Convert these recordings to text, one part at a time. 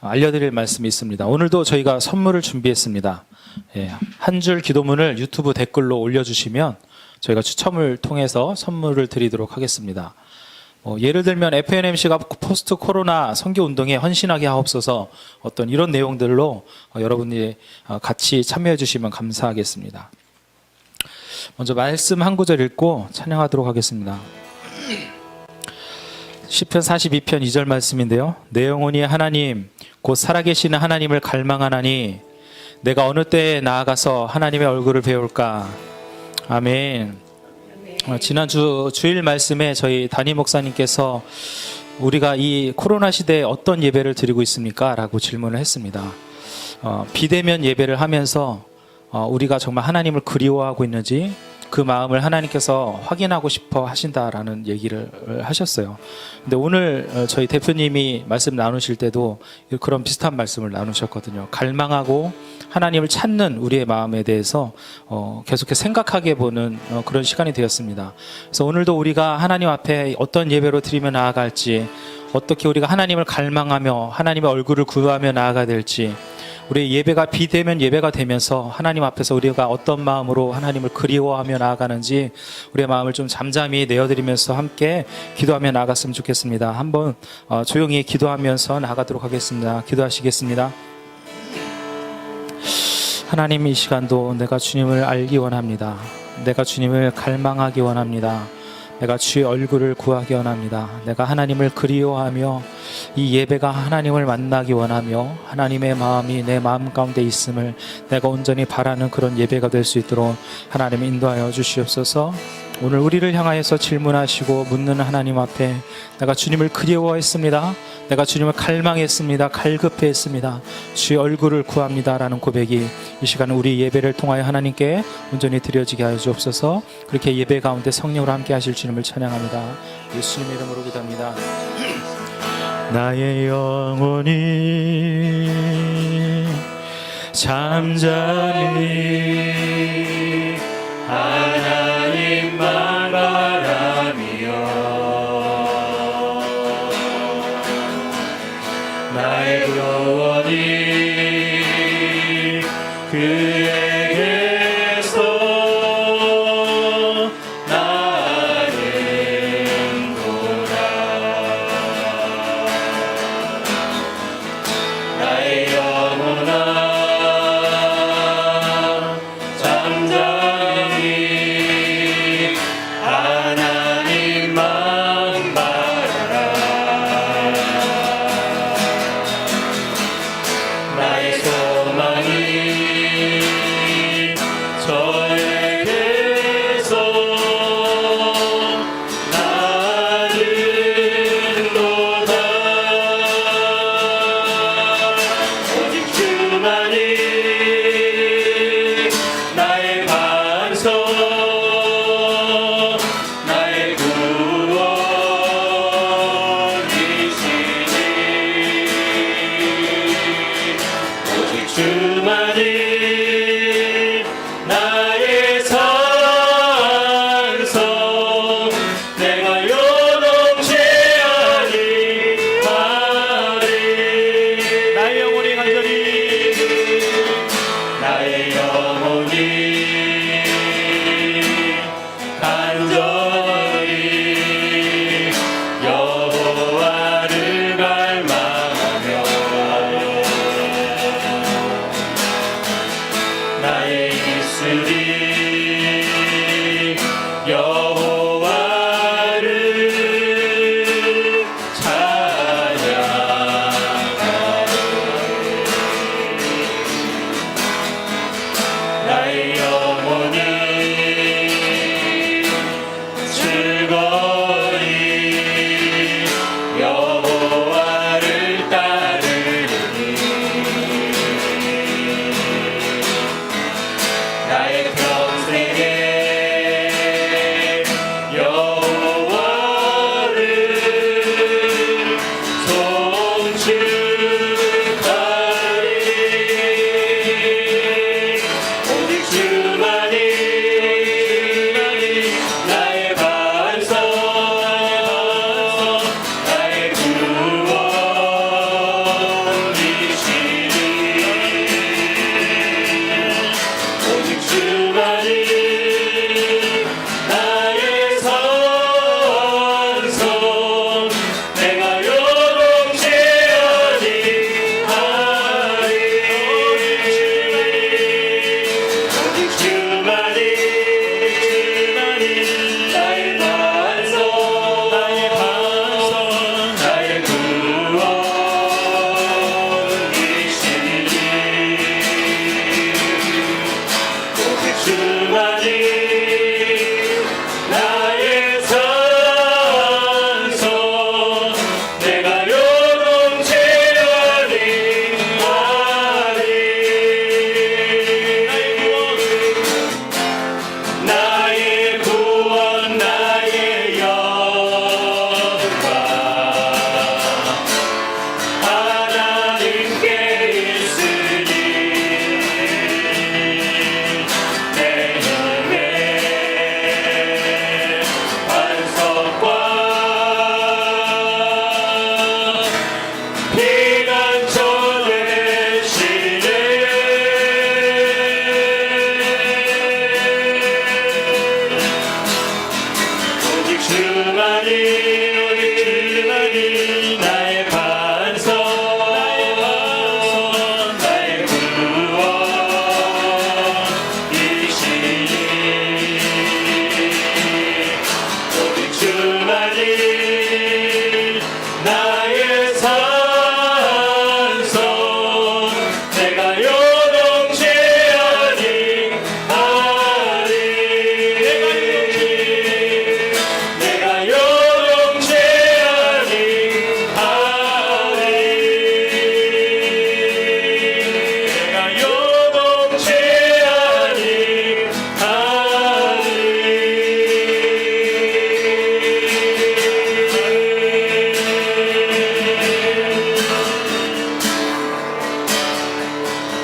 알려드릴 말씀이 있습니다. 오늘도 저희가 선물을 준비했습니다. 한 줄 기도문을 유튜브 댓글로 올려주시면 저희가 추첨을 통해서 선물을 드리도록 하겠습니다. 예를 들면 FNMC가 포스트 코로나 선교운동에 헌신하게 하옵소서, 어떤 이런 내용들로 여러분이 같이 참여해 주시면 감사하겠습니다. 먼저 말씀 한 구절 읽고 찬양하도록 하겠습니다. 시편 42편 2절 말씀인데요. 내 영혼이 하나님 곧 살아계시는 하나님을 갈망하나니 내가 어느 때에 나아가서 하나님의 얼굴을 배울까. 아멘. 지난주 주일 말씀에 저희 담임 목사님께서 우리가 이 코로나 시대에 어떤 예배를 드리고 있습니까? 라고 질문을 했습니다. 비대면 예배를 하면서 우리가 정말 하나님을 그리워하고 있는지 그 마음을 하나님께서 확인하고 싶어 하신다라는 얘기를 하셨어요. 근데 오늘 저희 대표님이 말씀 나누실 때도 그런 비슷한 말씀을 나누셨거든요. 갈망하고 하나님을 찾는 우리의 마음에 대해서 계속해서 생각하게 보는 그런 시간이 되었습니다. 그래서 오늘도 우리가 하나님 앞에 어떤 예배로 드리며 나아갈지, 어떻게 우리가 하나님을 갈망하며 하나님의 얼굴을 구하며 나아가야 될지, 우리의 예배가 비대면 예배가 되면서 하나님 앞에서 우리가 어떤 마음으로 하나님을 그리워하며 나아가는지 우리의 마음을 좀 잠잠히 내어드리면서 함께 기도하며 나아갔으면 좋겠습니다. 한번 조용히 기도하면서 나아가도록 하겠습니다. 기도하시겠습니다. 하나님, 이 시간도 내가 주님을 알기 원합니다. 내가 주님을 갈망하기 원합니다. 내가 주의 얼굴을 구하기 원합니다. 내가 하나님을 그리워하며 이 예배가 하나님을 만나기 원하며 하나님의 마음이 내 마음 가운데 있음을 내가 온전히 바라는 그런 예배가 될 수 있도록 하나님 인도하여 주시옵소서. 오늘 우리를 향하여서 질문하시고 묻는 하나님 앞에 내가 주님을 그리워했습니다. 내가 주님을 갈망했습니다. 갈급했습니다. 주의 얼굴을 구합니다라는 고백이 이 시간 우리 예배를 통하여 하나님께 온전히 드려지게 하여 주옵소서. 그렇게 예배 가운데 성령으로 함께 하실 주님을 찬양합니다. 예수님의 이름으로 기도합니다. 나의 영혼이 잠잠히 하나님만 바라며 나의 영혼이 그에게서 나는도다. 나의 영혼아 잠잠히 하나님만 바라라. 나의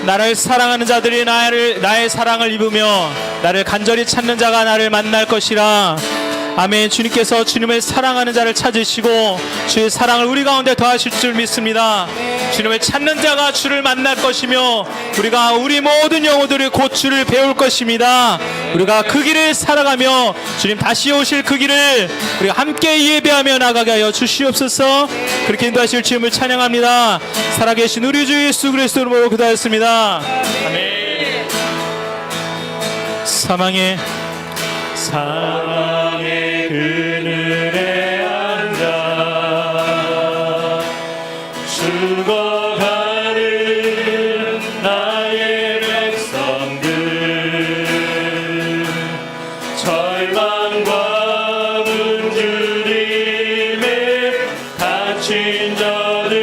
나를 사랑하는 자들이 나의 사랑을 입으며 나를 간절히 찾는 자가 나를 만날 것이라. 아멘. 주님께서 주님을 사랑하는 자를 찾으시고 주의 사랑을 우리 가운데 더하실 줄 믿습니다. 주님을 찾는 자가 주를 만날 것이며 우리 모든 영혼들이 곧 주를 배울 것입니다. 우리가 그 길을 살아가며 주님 다시 오실 그 길을 우리가 함께 예배하며 나가게 하여 주시옵소서. 그렇게 인도하실 주님을 찬양합니다. 살아계신 우리 주 예수 그리스도로 모두 기도하였습니다. 아멘. 사망의 그늘에 앉아 죽어가는 나의 백성들, 절망과 굶주림에 갇힌 저들,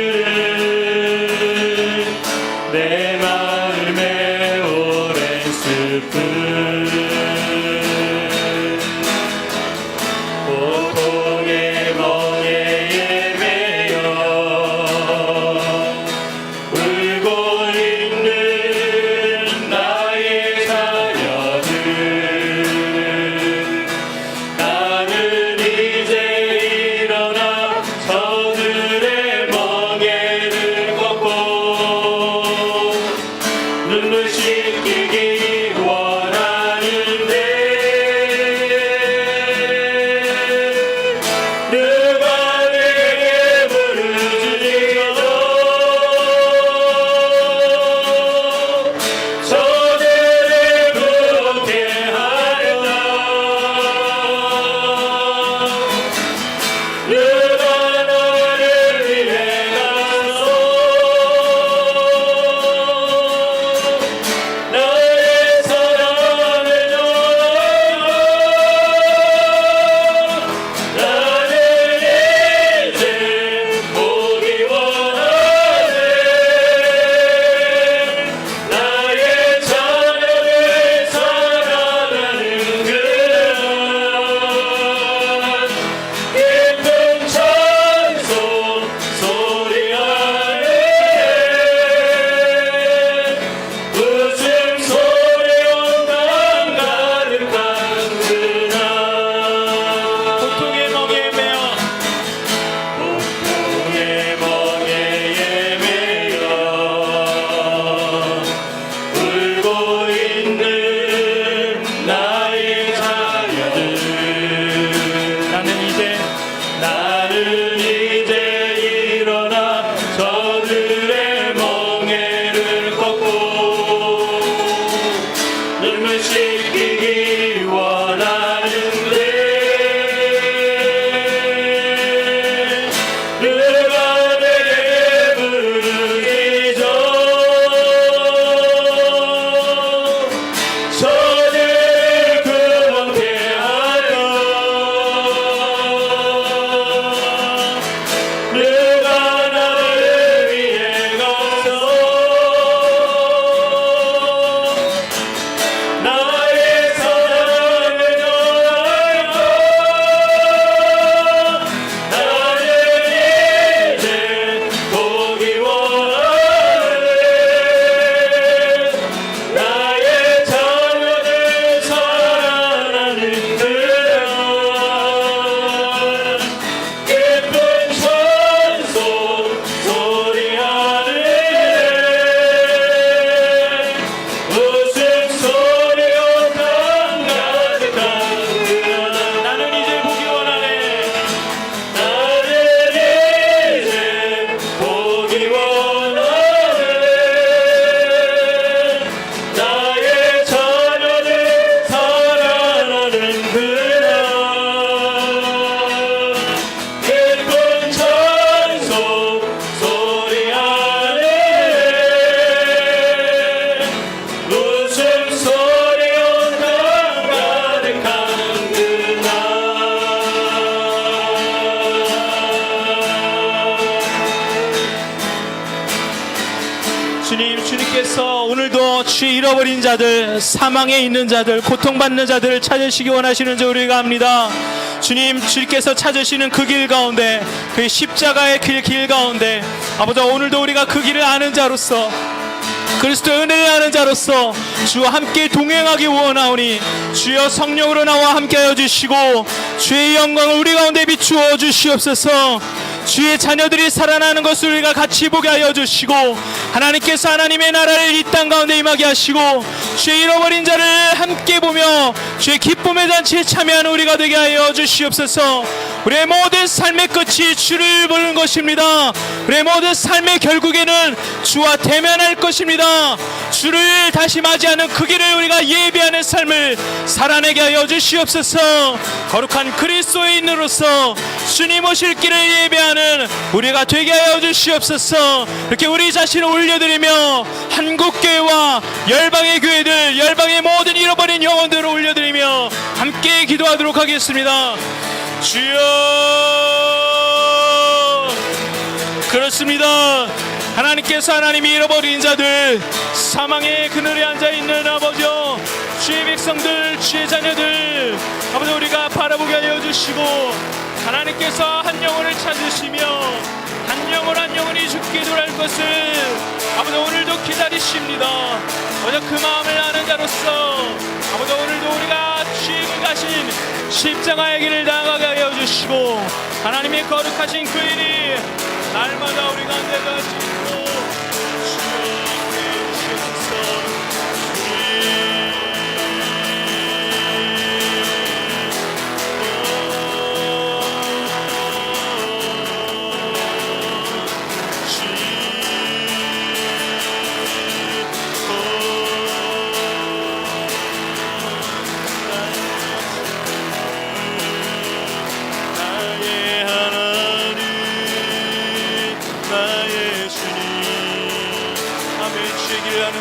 내 마음에 오랜 슬픔, 고통의 멍에 매여 울고 있는 나의 자녀들, 나는 이제 일어나 저들의 멍에를 걷고 눈물 씻기기 원하는데 누가 내게 부르짖어 저들을 그렇게 하려나. 누가 나를 위해 가서 나의 사랑을 전하여 나는 이제 보기 원하네. 나의 자녀를 사랑하는 그런 깊은 찬송 소리 안에 웃음소리로 땅 가득한 그날, 고통의 멍에 매여 울고 있는 나의 자녀들, 나는 이제 일어나 저들의 멍에를 걷고 눈물 씻기기 원하는데 누가 내게 부르짖어 저들을 그렇게 하려. 누가 나를 위해 가서 나의 사랑을 전하여 나는 이제 보기 원하네. 나의 자녀들 사랑하는 그런 깊은 찬송 소리 안에 웃음소리로 땅 가득한 그런, 나는 이제 보기 원하네. 나는 이제 보기 원하네. 나의 자녀들 사랑하는 그런 깊은 찬송 소리 안에 웃음소리로 땅 가득한 그날. 주님께서 오늘도 주의 잃어버린 자들, 사망에 있는 자들, 고통받는 자들을 찾으시기 원하시는 줄 우리가 압니다. 주님께서 찾으시는 그 길 가운데, 그 십자가의 길 가운데, 아버지 오늘도 우리가 그 길을 아는 자로서 그리스도 은혜를 아는 자로서 주와 함께 동행하기 원하오니 주여 성령으로 나와 함께하여 주시고 주의 영광을 우리 가운데 비추어 주시옵소서. 주의 자녀들이 살아나는 것을 우리가 같이 보게 하여 주시고 하나님께서 하나님의 나라를 이 땅 가운데 임하게 하시고 주의 잃어버린 자를 함께 보며 주의 기쁨의 잔치에 참여하는 우리가 되게 하여 주시옵소서. 우리의 모든 삶의 끝이 주를 보는 것입니다. 우리의 모든 삶의 결국에는 주와 대면할 것입니다. 주를 다시 맞이하는 그 길을 우리가 예비하는 삶을 살아내게 하여 주시옵소서. 거룩한 그리스도인으로서 주님 오실 길을 예배하는 우리가 되게 하여 주시옵소서. 이렇게 우리 자신을 올려드리며 한국교회와 열방의 교회들, 열방의 모든 잃어버린 영혼들을 올려드리며 함께 기도하도록 하겠습니다. 주여, 그렇습니다. 하나님께서 하나님이 잃어버린 자들, 사망의 그늘에 앉아있는 아버지여, 주의 백성들, 주의 자녀들, 아버지 우리가 바라보게 하여 주시고 하나님께서 한 영혼을 찾으시며 한 영혼 한 영혼이 죽게 돌아올 것을 아버지 오늘도 기다리십니다. 아버지 그 마음을 아는 자로서 아버지 오늘도 우리가 주의 가신 십자가의 길을 나아가게 하여 주시고 하나님의 거룩하신 그 일이 날마다 우리 가운데 가시고 주여 함께해 주시옵소서.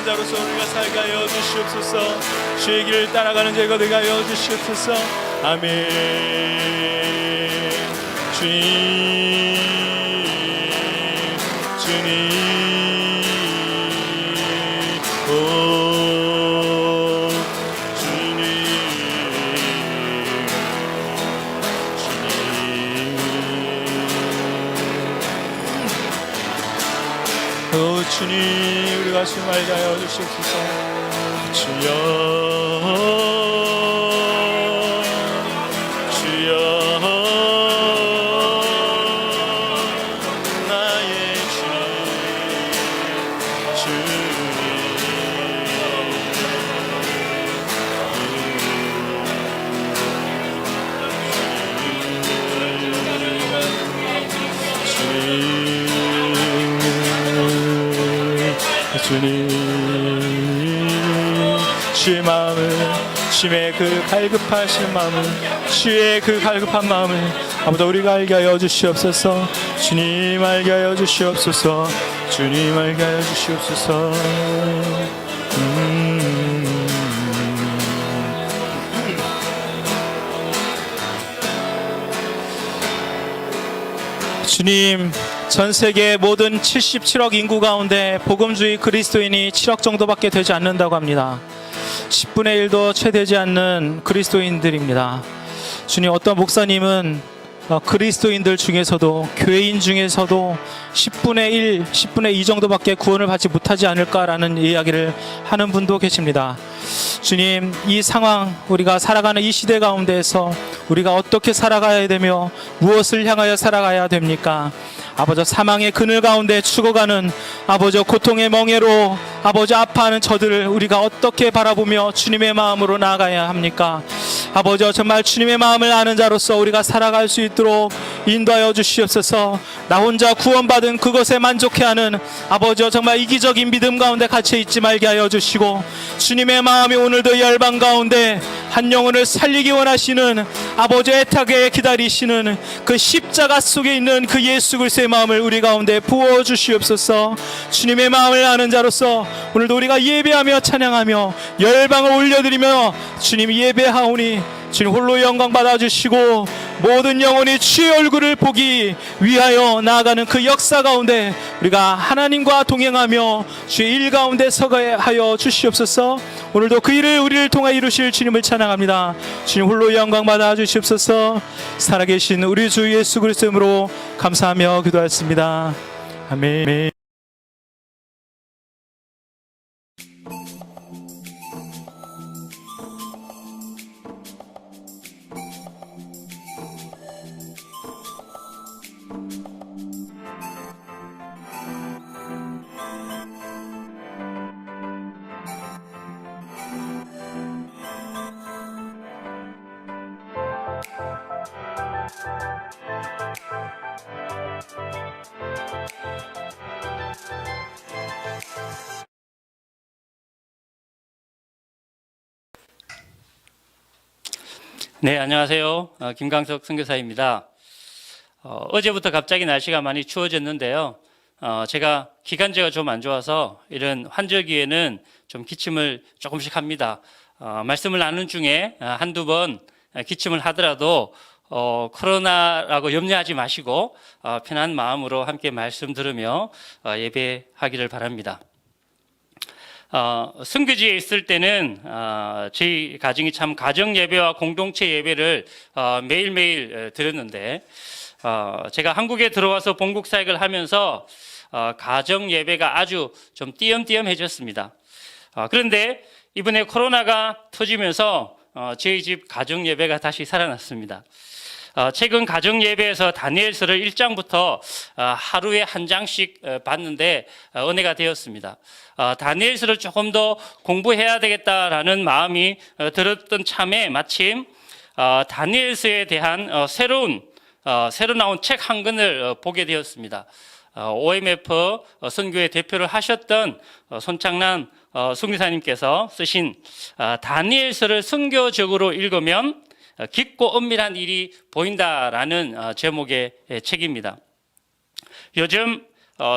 자로서 우리가 살게 하여 주시옵소서. 주의 길을 따라가는 자가 되게 하여 주시옵소서. 아멘. 주님, 주님, 오 주님, 주님, 오 주님. 우리가 수말게 하여 주시옵소서. 주여, 주여, 나의 주님, 주님, 주의 마음을, 주의 그 갈급하신 마음을, 주의 그 갈급한 마음을 아버지 우리가 알게 하여 주시옵소서. 주님 알게 하여 주시옵소서. 주님 알게 하여 주시옵소서. 주님, 전 세계 모든 77억 인구 가운데 복음주의 그리스도인이 7억 정도밖에 되지 않는다고 합니다. 10분의 1도 채 되지 않는 그리스도인들입니다. 주님, 어떤 목사님은 그리스도인들 중에서도, 교회인 중에서도 10분의 1, 10분의 2 정도밖에 구원을 받지 못하지 않을까라는 이야기를 하는 분도 계십니다. 주님, 이 상황, 우리가 살아가는 이 시대 가운데에서 우리가 어떻게 살아가야 되며 무엇을 향하여 살아가야 됩니까? 아버지, 사망의 그늘 가운데 죽어가는 아버지, 고통의 멍에로 아버지 아파하는 저들을 우리가 어떻게 바라보며 주님의 마음으로 나아가야 합니까? 아버지, 정말 주님의 마음을 아는 자로서 우리가 살아갈 수 있도록 인도하여 주시옵소서. 나 혼자 구원받은 그것에 만족해하는 아버지, 정말 이기적인 믿음 가운데 갇혀 있지 말게 하여 주시고, 주님의 마음이 오늘도 열방 가운데 한 영혼을 살리기 원하시는 아버지, 애타게 기다리시는 그 십자가 속에 있는 그 예수 그리스도의 마음을 우리 가운데 부어 주시옵소서. 주님의 마음을 아는 자로서 오늘도 우리가 예배하며 찬양하며 열방을 올려드리며 주님 예배하오니 주님 홀로 영광 받아주시고 모든 영혼이 주의 얼굴을 보기 위하여 나아가는 그 역사 가운데 우리가 하나님과 동행하며 주의 일 가운데 서게 하여 주시옵소서. 오늘도 그 일을 우리를 통하여 이루실 주님을 찬양합니다. 주님 홀로 영광 받아주시옵소서. 살아계신 우리 주 예수 그리스도의 이름으로 감사하며 기도하였습니다. 아멘. 네, 안녕하세요. 김강석 선교사입니다. 어제부터 갑자기 날씨가 많이 추워졌는데요. 제가 기관지가 좀 안 좋아서 이런 환절기에는 좀 기침을 조금씩 합니다. 말씀을 나눈 중에 한두 번 기침을 하더라도 코로나라고 염려하지 마시고 편한 마음으로 함께 말씀 들으며 예배하기를 바랍니다. 선교지에 있을 때는 저희 가정이 참 가정 예배와 공동체 예배를 매일매일 드렸는데 제가 한국에 들어와서 본국 사역을 하면서 가정 예배가 아주 좀 띄엄띄엄해졌습니다. 그런데 이번에 코로나가 터지면서 저희 집 가정 예배가 다시 살아났습니다. 최근 가정 예배에서 다니엘서를 1장부터 하루에 한 장씩 봤는데 은혜가 되었습니다. 다니엘서를 조금 더 공부해야 되겠다라는 마음이 들었던 참에 마침 다니엘서에 대한 새로 나온 책 한 권을 보게 되었습니다. OMF 선교의 대표를 하셨던 손창란 선교사님께서 쓰신 다니엘서를 선교적으로 읽으면 깊고 엄밀한 일이 보인다라는 제목의 책입니다. 요즘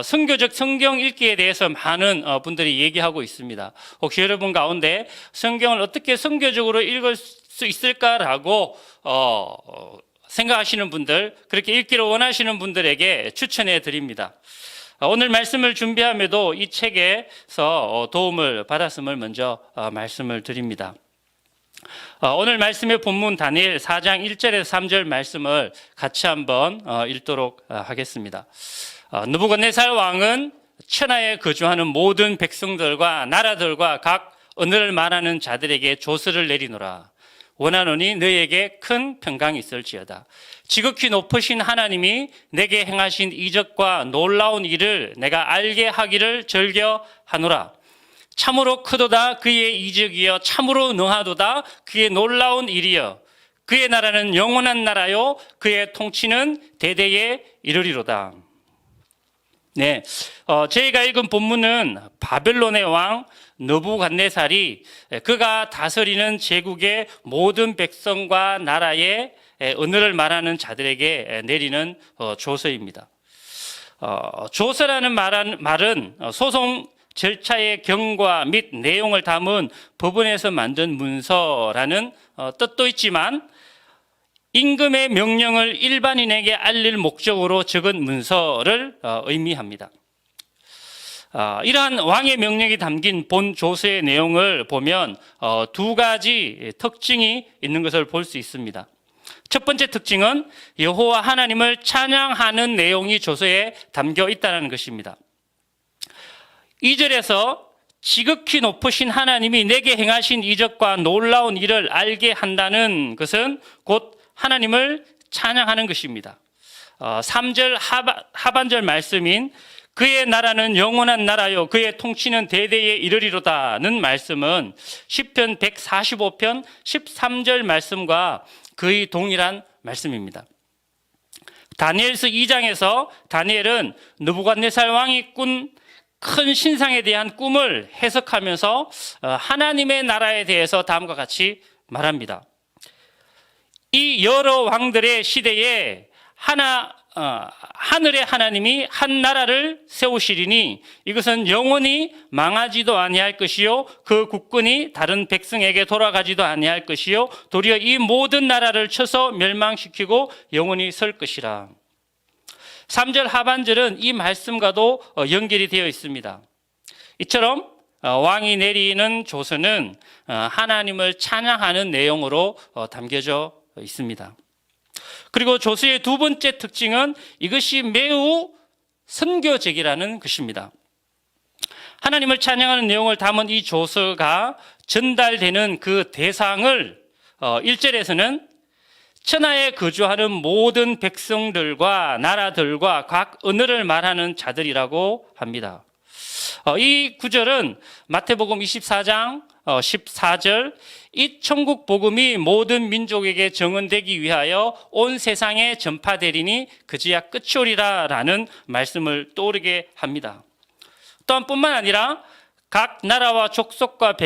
선교적 성경 읽기에 대해서 많은 분들이 얘기하고 있습니다. 혹시 여러분 가운데 성경을 어떻게 선교적으로 읽을 수 있을까라고 생각하시는 분들, 그렇게 읽기를 원하시는 분들에게 추천해 드립니다. 오늘 말씀을 준비함에도 이 책에서 도움을 받았음을 먼저 말씀을 드립니다. 오늘 말씀의 본문 다니엘 4장 1절에서 3절 말씀을 같이 한번 읽도록 하겠습니다. 느부갓네살 왕은 천하에 거주하는 모든 백성들과 나라들과 각 언어를 말하는 자들에게 조서를 내리노라. 원하노니 너희에게 큰 평강이 있을지어다. 지극히 높으신 하나님이 내게 행하신 이적과 놀라운 일을 내가 알게 하기를 즐겨하노라. 참으로 크도다 그의 이적이여 참으로 능하도다 그의 놀라운 일이여 그의 나라는 영원한 나라요 그의 통치는 대대에 이르리로다. 네, 저희가 읽은 본문은 바벨론의 왕 느부갓네살이 그가 다스리는 제국의 모든 백성과 나라의 언어를 말하는 자들에게 내리는 조서입니다. 조서라는 말은 소송 절차의 경과 및 내용을 담은 법원에서 만든 문서라는 뜻도 있지만 임금의 명령을 일반인에게 알릴 목적으로 적은 문서를 의미합니다. 이러한 왕의 명령이 담긴 본 조서의 내용을 보면 두 가지 특징이 있는 것을 볼 수 있습니다. 첫 번째 특징은 여호와 하나님을 찬양하는 내용이 조서에 담겨 있다는 것입니다. 2절에서 지극히 높으신 하나님이 내게 행하신 이적과 놀라운 일을 알게 한다는 것은 곧 하나님을 찬양하는 것입니다. 3절 하반절 말씀인 그의 나라는 영원한 나라요 그의 통치는 대대에 이르리로다는 말씀은 시편 145편 13절 말씀과 거의 동일한 말씀입니다. 다니엘서 2장에서 다니엘은 느부갓네살 왕이 꾼 큰 신상에 대한 꿈을 해석하면서 하나님의 나라에 대해서 다음과 같이 말합니다. 이 여러 왕들의 시대에 하늘의 하나님이 한 나라를 세우시리니 이것은 영원히 망하지도 아니할 것이요 그 국군이 다른 백성에게 돌아가지도 아니할 것이요 도리어 이 모든 나라를 쳐서 멸망시키고 영원히 설 것이라. 3절 하반절은 이 말씀과도 연결이 되어 있습니다. 이처럼 왕이 내리는 조서는 하나님을 찬양하는 내용으로 담겨져 있습니다. 그리고 조서의 두 번째 특징은 이것이 매우 선교적이라는 것입니다. 하나님을 찬양하는 내용을 담은 이 조서가 전달되는 그 대상을 1절에서는 천하에 거주하는 모든 백성들과 나라들과 각 언어를 말하는 자들이라고 합니다. 이 구절은 마태복음 24장 14절 이 천국 복음이 모든 민족에게 정언되기 위하여 온 세상에 전파되리니 그지야 끝이 오리라 라는 말씀을 떠오르게 합니다. 또한 뿐만 아니라 각 나라와 족속과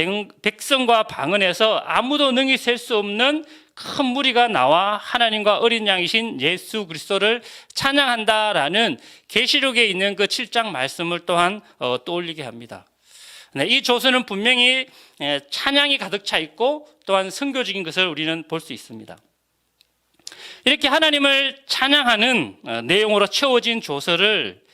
백성과 방언에서 아무도 능히 셀 수 없는 큰 무리가 나와 하나님과 어린 양이신 예수 그리스도를 찬양한다라는 계시록에 있는 그 7장 말씀을 또한 떠올리게 합니다. 이 조서는 분명히 찬양이 가득 차 있고 또한 선교적인 것을 우리는 볼 수 있습니다. 이렇게 하나님을 찬양하는 내용으로 채워진 조서를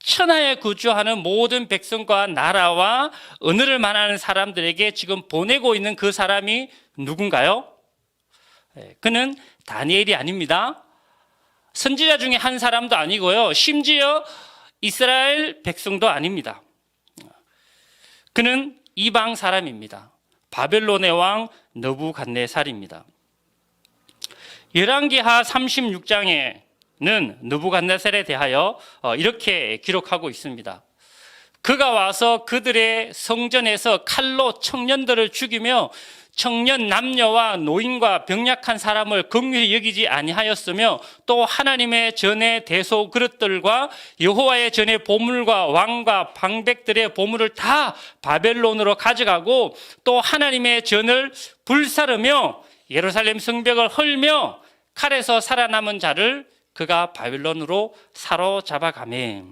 천하에 거주하는 모든 백성과 나라와 언어를 말하는 사람들에게 지금 보내고 있는 그 사람이 누군가요? 그는 다니엘이 아닙니다. 선지자 중에 한 사람도 아니고요. 심지어 이스라엘 백성도 아닙니다. 그는 이방 사람입니다. 바벨론의 왕 느부갓네살입니다. 열왕기하 36장에는 느부갓네살에 대하여 이렇게 기록하고 있습니다. 그가 와서 그들의 성전에서 칼로 청년들을 죽이며 청년 남녀와 노인과 병약한 사람을 긍휼히 여기지 아니하였으며 또 하나님의 전의 대소 그릇들과 여호와의 전의 보물과 왕과 방백들의 보물을 다 바벨론으로 가져가고 또 하나님의 전을 불사르며 예루살렘 성벽을 헐며 칼에서 살아남은 자를 그가 바벨론으로 사로잡아가매.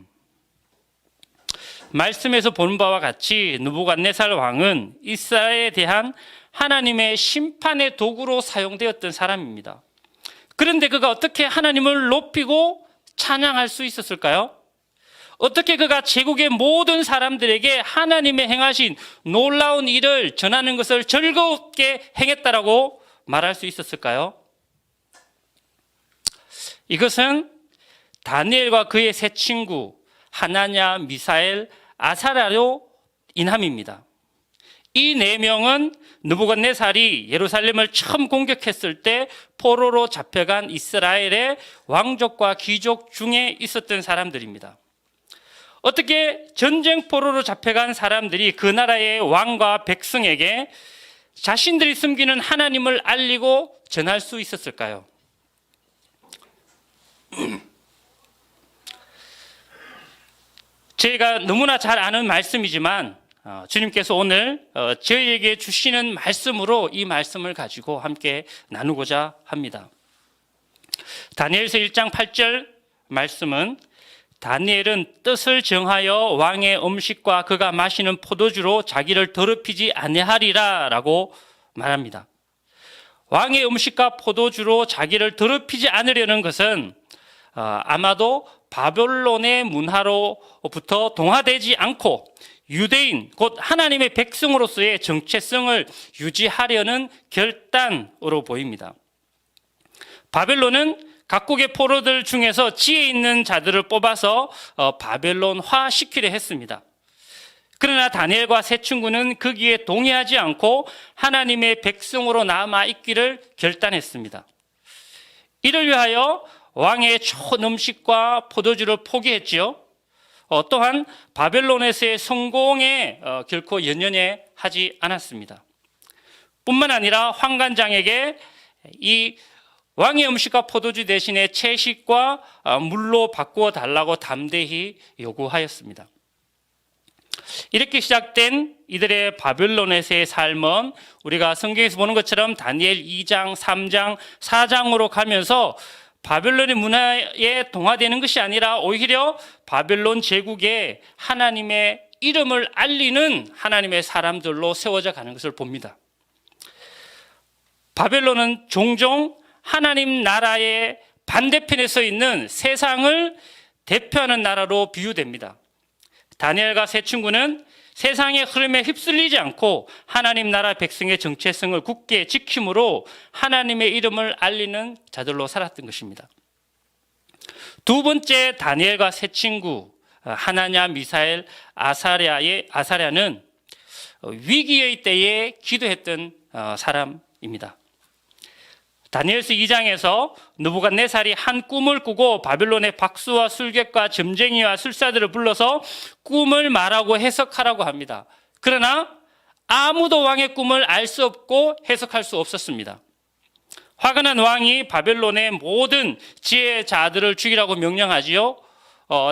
말씀에서 본 바와 같이 느부갓네살 왕은 이스라엘에 대한 하나님의 심판의 도구로 사용되었던 사람입니다. 그런데 그가 어떻게 하나님을 높이고 찬양할 수 있었을까요? 어떻게 그가 제국의 모든 사람들에게 하나님의 행하신 놀라운 일을 전하는 것을 즐겁게 행했다라고 말할 수 있었을까요? 이것은 다니엘과 그의 세 친구 하나냐, 미사엘, 아사랴로 인함입니다. 이 네 명은 느부갓네살이 예루살렘을 처음 공격했을 때 포로로 잡혀간 이스라엘의 왕족과 귀족 중에 있었던 사람들입니다. 어떻게 전쟁 포로로 잡혀간 사람들이 그 나라의 왕과 백성에게 자신들이 섬기는 하나님을 알리고 전할 수 있었을까요? 저희가 너무나 잘 아는 말씀이지만 주님께서 오늘 저희에게 주시는 말씀으로 이 말씀을 가지고 함께 나누고자 합니다. 다니엘서 1장 8절 말씀은 다니엘은 뜻을 정하여 왕의 음식과 그가 마시는 포도주로 자기를 더럽히지 아니하리라 라고 말합니다. 왕의 음식과 포도주로 자기를 더럽히지 않으려는 것은 아마도 바벨론의 문화로부터 동화되지 않고 유대인 곧 하나님의 백성으로서의 정체성을 유지하려는 결단으로 보입니다. 바벨론은 각국의 포로들 중에서 지혜 있는 자들을 뽑아서 바벨론화 시키려 했습니다. 그러나 다니엘과 세 친구는 거기에 동의하지 않고 하나님의 백성으로 남아 있기를 결단했습니다. 이를 위하여 왕의 좋은 음식과 포도주를 포기했지요. 또한 바벨론에서의 성공에 결코 연연해 하지 않았습니다. 뿐만 아니라 환관장에게 이 왕의 음식과 포도주 대신에 채식과 물로 바꾸어 달라고 담대히 요구하였습니다. 이렇게 시작된 이들의 바벨론에서의 삶은 우리가 성경에서 보는 것처럼 다니엘 2장, 3장, 4장으로 가면서 바벨론의 문화에 동화되는 것이 아니라 오히려 바벨론 제국에 하나님의 이름을 알리는 하나님의 사람들로 세워져 가는 것을 봅니다. 바벨론은 종종 하나님 나라의 반대편에 서 있는 세상을 대표하는 나라로 비유됩니다. 다니엘과 세 친구는 세상의 흐름에 휩쓸리지 않고 하나님 나라 백성의 정체성을 굳게 지킴으로 하나님의 이름을 알리는 자들로 살았던 것입니다. 두 번째 다니엘과 세 친구 하나냐, 미사엘, 아사랴는 위기의 때에 기도했던 사람입니다. 다니엘서 2장에서 느부갓네살이 한 꿈을 꾸고 바벨론의 박수와 술객과 점쟁이와 술사들을 불러서 꿈을 말하고 해석하라고 합니다. 그러나 아무도 왕의 꿈을 알 수 없고 해석할 수 없었습니다. 화가 난 왕이 바벨론의 모든 지혜자들을 죽이라고 명령하지요.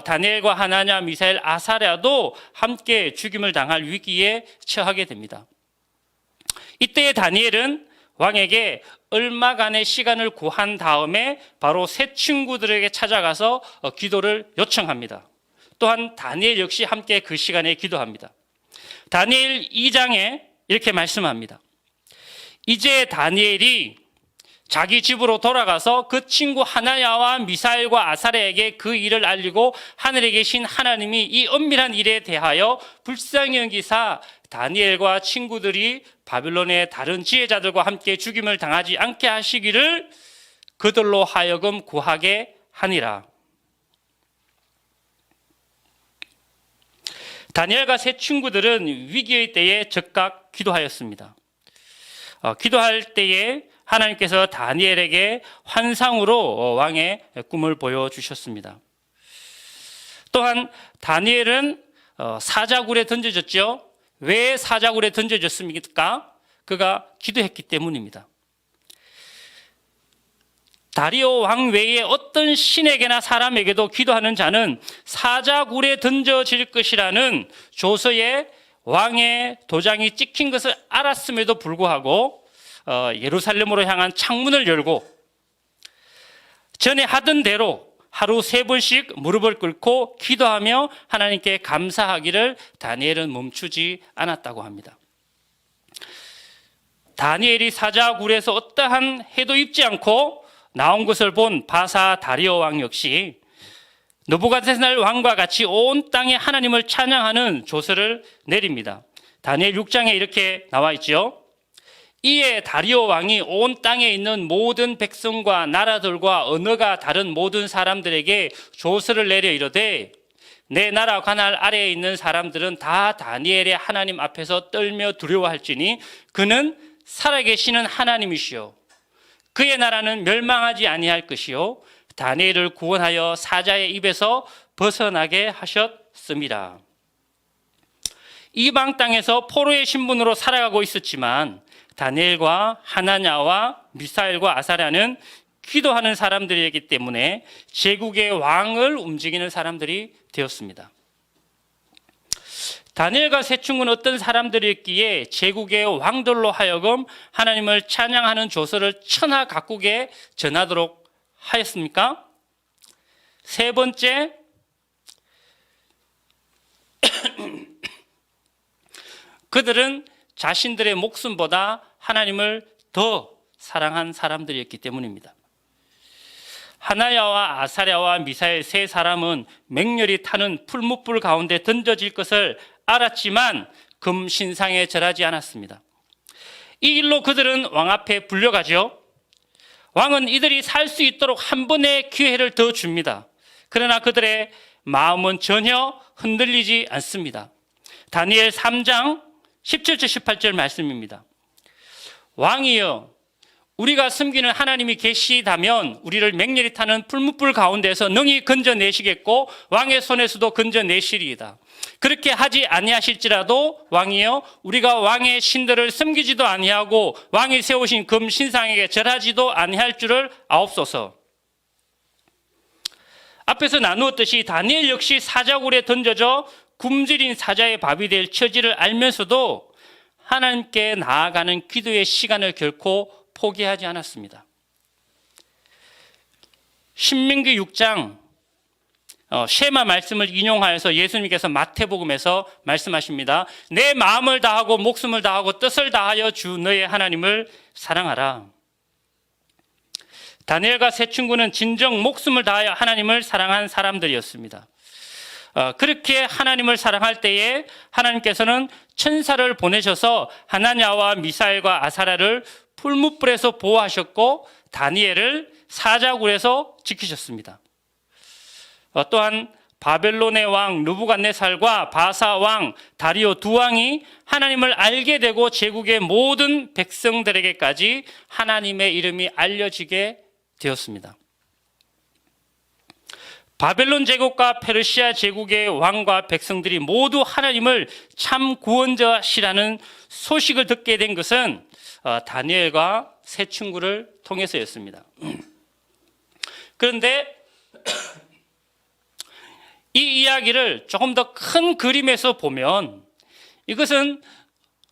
다니엘과 하나냐, 미사엘, 아사랴도 함께 죽임을 당할 위기에 처하게 됩니다. 이때 다니엘은 왕에게 얼마간의 시간을 구한 다음에 바로 세 친구들에게 찾아가서 기도를 요청합니다. 또한 다니엘 역시 함께 그 시간에 기도합니다. 다니엘 2장에 이렇게 말씀합니다. 이제 다니엘이 자기 집으로 돌아가서 그 친구 하나야와 미사엘과 아사랴에게 그 일을 알리고 하늘에 계신 하나님이 이 엄밀한 일에 대하여 불쌍히 여기사 다니엘과 친구들이 바벨론의 다른 지혜자들과 함께 죽임을 당하지 않게 하시기를 그들로 하여금 구하게 하니라. 다니엘과 세 친구들은 위기의 때에 즉각 기도하였습니다. 기도할 때에 하나님께서 다니엘에게 환상으로 왕의 꿈을 보여주셨습니다. 또한 다니엘은 사자굴에 던져졌죠. 왜 사자굴에 던져졌습니까? 그가 기도했기 때문입니다. 다리오 왕 외에 어떤 신에게나 사람에게도 기도하는 자는 사자굴에 던져질 것이라는 조서에 왕의 도장이 찍힌 것을 알았음에도 불구하고 예루살렘으로 향한 창문을 열고 전에 하던 대로 하루 3번씩 무릎을 꿇고 기도하며 하나님께 감사하기를 다니엘은 멈추지 않았다고 합니다. 다니엘이 사자굴에서 어떠한 해도 입지 않고 나온 것을 본 바사 다리오 왕 역시 느부갓네살 왕과 같이 온 땅에 하나님을 찬양하는 조서를 내립니다. 다니엘 6장에 이렇게 나와 있죠. 이에 다리오 왕이 온 땅에 있는 모든 백성과 나라들과 언어가 다른 모든 사람들에게 조서를 내려 이르되 내 나라 관할 아래에 있는 사람들은 다 다니엘의 하나님 앞에서 떨며 두려워할지니 그는 살아계시는 하나님이시요 그의 나라는 멸망하지 아니할 것이요 다니엘을 구원하여 사자의 입에서 벗어나게 하셨습니다. 이방 땅에서 포로의 신분으로 살아가고 있었지만 다니엘과 하나냐와 미사엘과 아사랴는 기도하는 사람들이기 때문에 제국의 왕을 움직이는 사람들이 되었습니다. 다니엘과 세 친구는 어떤 사람들이었기에 제국의 왕들로 하여금 하나님을 찬양하는 조서를 천하 각국에 전하도록 하였습니까? 세 번째, 그들은 자신들의 목숨보다 하나님을 더 사랑한 사람들이었기 때문입니다. 하나야와 아사랴와 미사엘 세 사람은 맹렬히 타는 풀무불 가운데 던져질 것을 알았지만 금신상에 절하지 않았습니다. 이 일로 그들은 왕 앞에 불려가죠. 왕은 이들이 살 수 있도록 한 번의 기회를 더 줍니다. 그러나 그들의 마음은 전혀 흔들리지 않습니다. 다니엘 3장 17절 18절 말씀입니다. 왕이여 우리가 섬기는 하나님이 계시다면 우리를 맹렬히 타는 풀무불 가운데서 능히 건져내시겠고 왕의 손에서도 건져내시리이다. 그렇게 하지 아니하실지라도 왕이여 우리가 왕의 신들을 섬기지도 아니하고 왕이 세우신 금 신상에게 절하지도 아니할 줄을 아옵소서. 앞에서 나누었듯이 다니엘 역시 사자굴에 던져져 굶주린 사자의 밥이 될 처지를 알면서도 하나님께 나아가는 기도의 시간을 결코 포기하지 않았습니다. 신명기 6장 쉐마 말씀을 인용하여서 예수님께서 마태복음에서 말씀하십니다. 내 마음을 다하고 목숨을 다하고 뜻을 다하여 주 너의 하나님을 사랑하라. 다니엘과 세 친구는 진정 목숨을 다하여 하나님을 사랑한 사람들이었습니다. 그렇게 하나님을 사랑할 때에 하나님께서는 천사를 보내셔서 하나냐와 미사엘과 아사랴를 풀무불에서 보호하셨고 다니엘을 사자굴에서 지키셨습니다. 또한 바벨론의 왕 느부갓네살과 바사 왕 다리오 두 왕이 하나님을 알게 되고 제국의 모든 백성들에게까지 하나님의 이름이 알려지게 되었습니다. 바벨론 제국과 페르시아 제국의 왕과 백성들이 모두 하나님을 참 구원자시라는 소식을 듣게 된 것은 다니엘과 세 친구를 통해서였습니다. 그런데 이 이야기를 조금 더 큰 그림에서 보면 이것은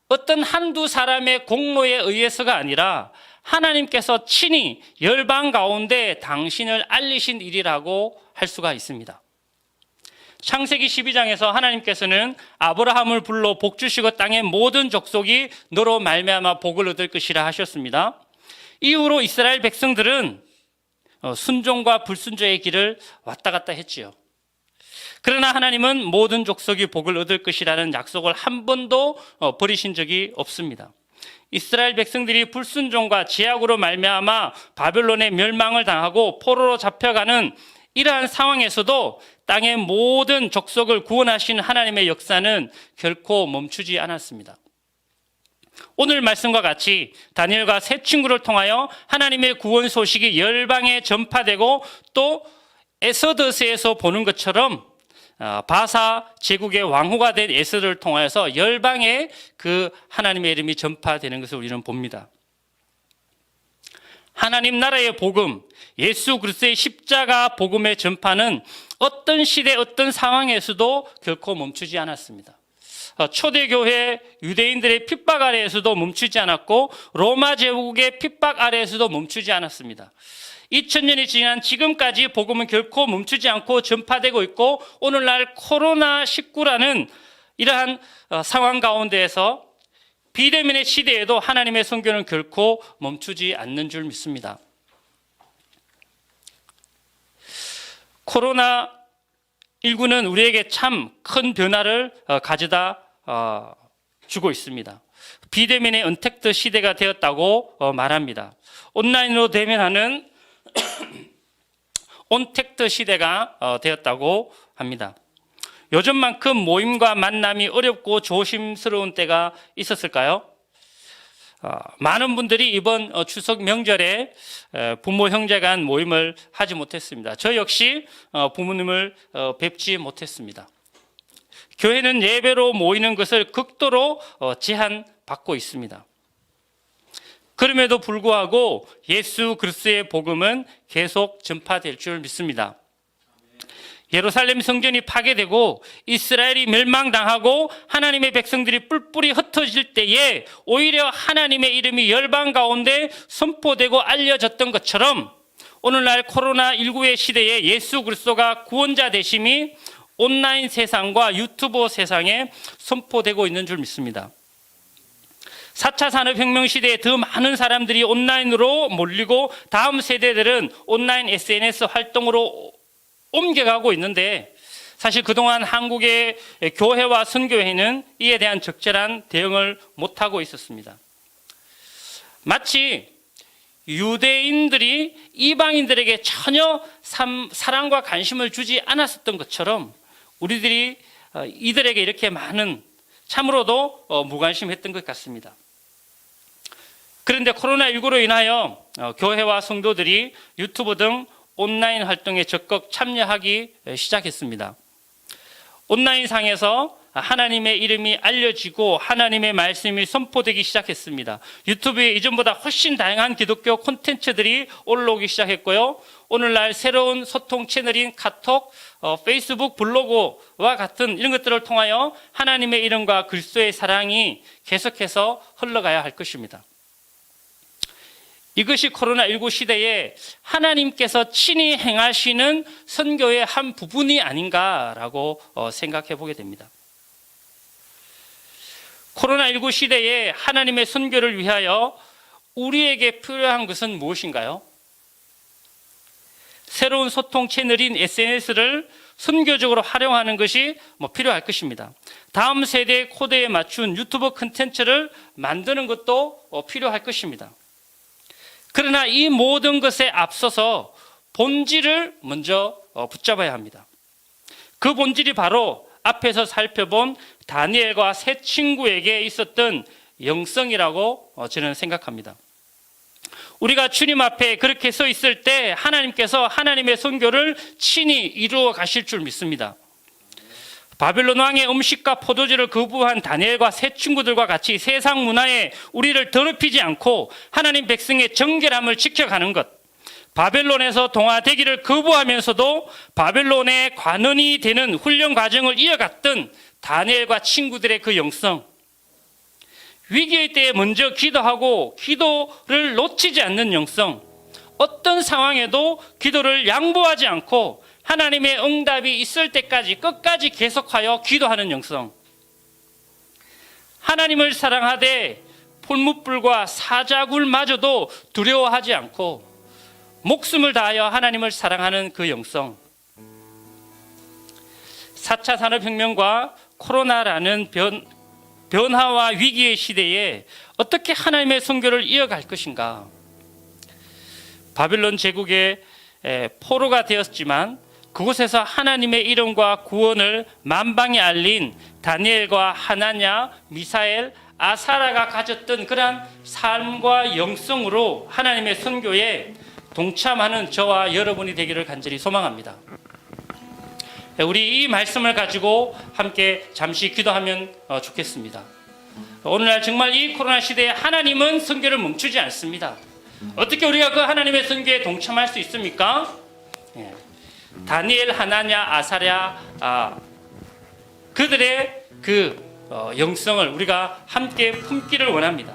어떤 한두 사람의 공로에 의해서가 아니라 하나님께서 친히 열방 가운데 당신을 알리신 일이라고 할 수가 있습니다. 창세기 12장에서 하나님께서는 아브라함을 불러 복 주시고 땅의 모든 족속이 너로 말미암아 복을 얻을 것이라 하셨습니다. 이후로 이스라엘 백성들은 순종과 불순종의 길을 왔다 갔다 했지요. 그러나 하나님은 모든 족속이 복을 얻을 것이라는 약속을 한 번도 버리신 적이 없습니다. 이스라엘 백성들이 불순종과 제약으로 말미암아 바벨론의 멸망을 당하고 포로로 잡혀가는 이러한 상황에서도 땅의 모든 족속을 구원하신 하나님의 역사는 결코 멈추지 않았습니다. 오늘 말씀과 같이 다니엘과 세 친구를 통하여 하나님의 구원 소식이 열방에 전파되고 또 에서더스에서 보는 것처럼 바사 제국의 왕후가 된 에스더를 통하여서 열방에 그 하나님의 이름이 전파되는 것을 우리는 봅니다. 하나님 나라의 복음, 예수 그리스도의 십자가 복음의 전파는 어떤 시대 어떤 상황에서도 결코 멈추지 않았습니다. 초대교회 유대인들의 핍박 아래에서도 멈추지 않았고 로마 제국의 핍박 아래에서도 멈추지 않았습니다. 2000년이 지난 지금까지 복음은 결코 멈추지 않고 전파되고 있고 오늘날 코로나19라는 이러한 상황 가운데에서 비대면의 시대에도 하나님의 선교는 결코 멈추지 않는 줄 믿습니다. 코로나19는 우리에게 참 큰 변화를 가져다 주고 있습니다. 비대면의 언택트 시대가 되었다고 말합니다. 온라인으로 대면하는 온택트 시대가 되었다고 합니다. 요즘만큼 모임과 만남이 어렵고 조심스러운 때가 있었을까요? 많은 분들이 이번 추석 명절에 부모 형제 간 모임을 하지 못했습니다. 저 역시 부모님을 뵙지 못했습니다. 교회는 예배로 모이는 것을 극도로 제한받고 있습니다. 그럼에도 불구하고 예수 그리스도의 복음은 계속 전파될 줄 믿습니다. 예루살렘 성전이 파괴되고 이스라엘이 멸망당하고 하나님의 백성들이 뿔뿔이 흩어질 때에 오히려 하나님의 이름이 열방 가운데 선포되고 알려졌던 것처럼 오늘날 코로나19의 시대에 예수 그리스도가 구원자 되심이 온라인 세상과 유튜브 세상에 선포되고 있는 줄 믿습니다. 4차 산업혁명 시대에 더 많은 사람들이 온라인으로 몰리고 다음 세대들은 온라인 SNS 활동으로 옮겨가고 있는데 사실 그동안 한국의 교회와 선교회는 이에 대한 적절한 대응을 못하고 있었습니다. 마치 유대인들이 이방인들에게 전혀 사랑과 관심을 주지 않았었던 것처럼 우리들이 이들에게 이렇게 많은 참으로도 무관심했던 것 같습니다. 그런데 코로나19로 인하여 교회와 성도들이 유튜브 등 온라인 활동에 적극 참여하기 시작했습니다. 온라인상에서 하나님의 이름이 알려지고 하나님의 말씀이 선포되기 시작했습니다. 유튜브에 이전보다 훨씬 다양한 기독교 콘텐츠들이 올라오기 시작했고요. 오늘날 새로운 소통 채널인 카톡, 페이스북, 블로그와 같은 이런 것들을 통하여 하나님의 이름과 그리스도의 사랑이 계속해서 흘러가야 할 것입니다. 이것이 코로나19 시대에 하나님께서 친히 행하시는 선교의 한 부분이 아닌가라고 생각해 보게 됩니다. 코로나19 시대에 하나님의 선교를 위하여 우리에게 필요한 것은 무엇인가요? 새로운 소통 채널인 SNS를 선교적으로 활용하는 것이 필요할 것입니다. 다음 세대의 코드에 맞춘 유튜브 콘텐츠를 만드는 것도 필요할 것입니다. 그러나 이 모든 것에 앞서서 본질을 먼저 붙잡아야 합니다. 그 본질이 바로 앞에서 살펴본 다니엘과 세 친구에게 있었던 영성이라고 저는 생각합니다. 우리가 주님 앞에 그렇게 서 있을 때 하나님께서 하나님의 선교를 친히 이루어 가실 줄 믿습니다. 바벨론 왕의 음식과 포도주를 거부한 다니엘과 세 친구들과 같이 세상 문화에 우리를 더럽히지 않고 하나님 백성의 정결함을 지켜가는 것, 바벨론에서 동화되기를 거부하면서도 바벨론의 관원이 되는 훈련 과정을 이어갔던 다니엘과 친구들의 그 영성, 위기의 때에 먼저 기도하고 기도를 놓치지 않는 영성, 어떤 상황에도 기도를 양보하지 않고 하나님의 응답이 있을 때까지 끝까지 계속하여 기도하는 영성, 하나님을 사랑하되 풀무불과 사자굴마저도 두려워하지 않고 목숨을 다하여 하나님을 사랑하는 그 영성, 4차 산업혁명과 코로나라는 변화와 위기의 시대에 어떻게 하나님의 선교를 이어갈 것인가. 바빌론 제국의 포로가 되었지만 그곳에서 하나님의 이름과 구원을 만방에 알린 다니엘과 하나냐, 미사엘, 아사라가 가졌던 그러한 삶과 영성으로 하나님의 선교에 동참하는 저와 여러분이 되기를 간절히 소망합니다. 우리 이 말씀을 가지고 함께 잠시 기도하면 좋겠습니다. 오늘날 정말 이 코로나 시대에 하나님은 선교를 멈추지 않습니다. 어떻게 우리가 그 하나님의 선교에 동참할 수 있습니까? 다니엘, 하나냐, 아사랴 그들의 그 영성을 우리가 함께 품기를 원합니다.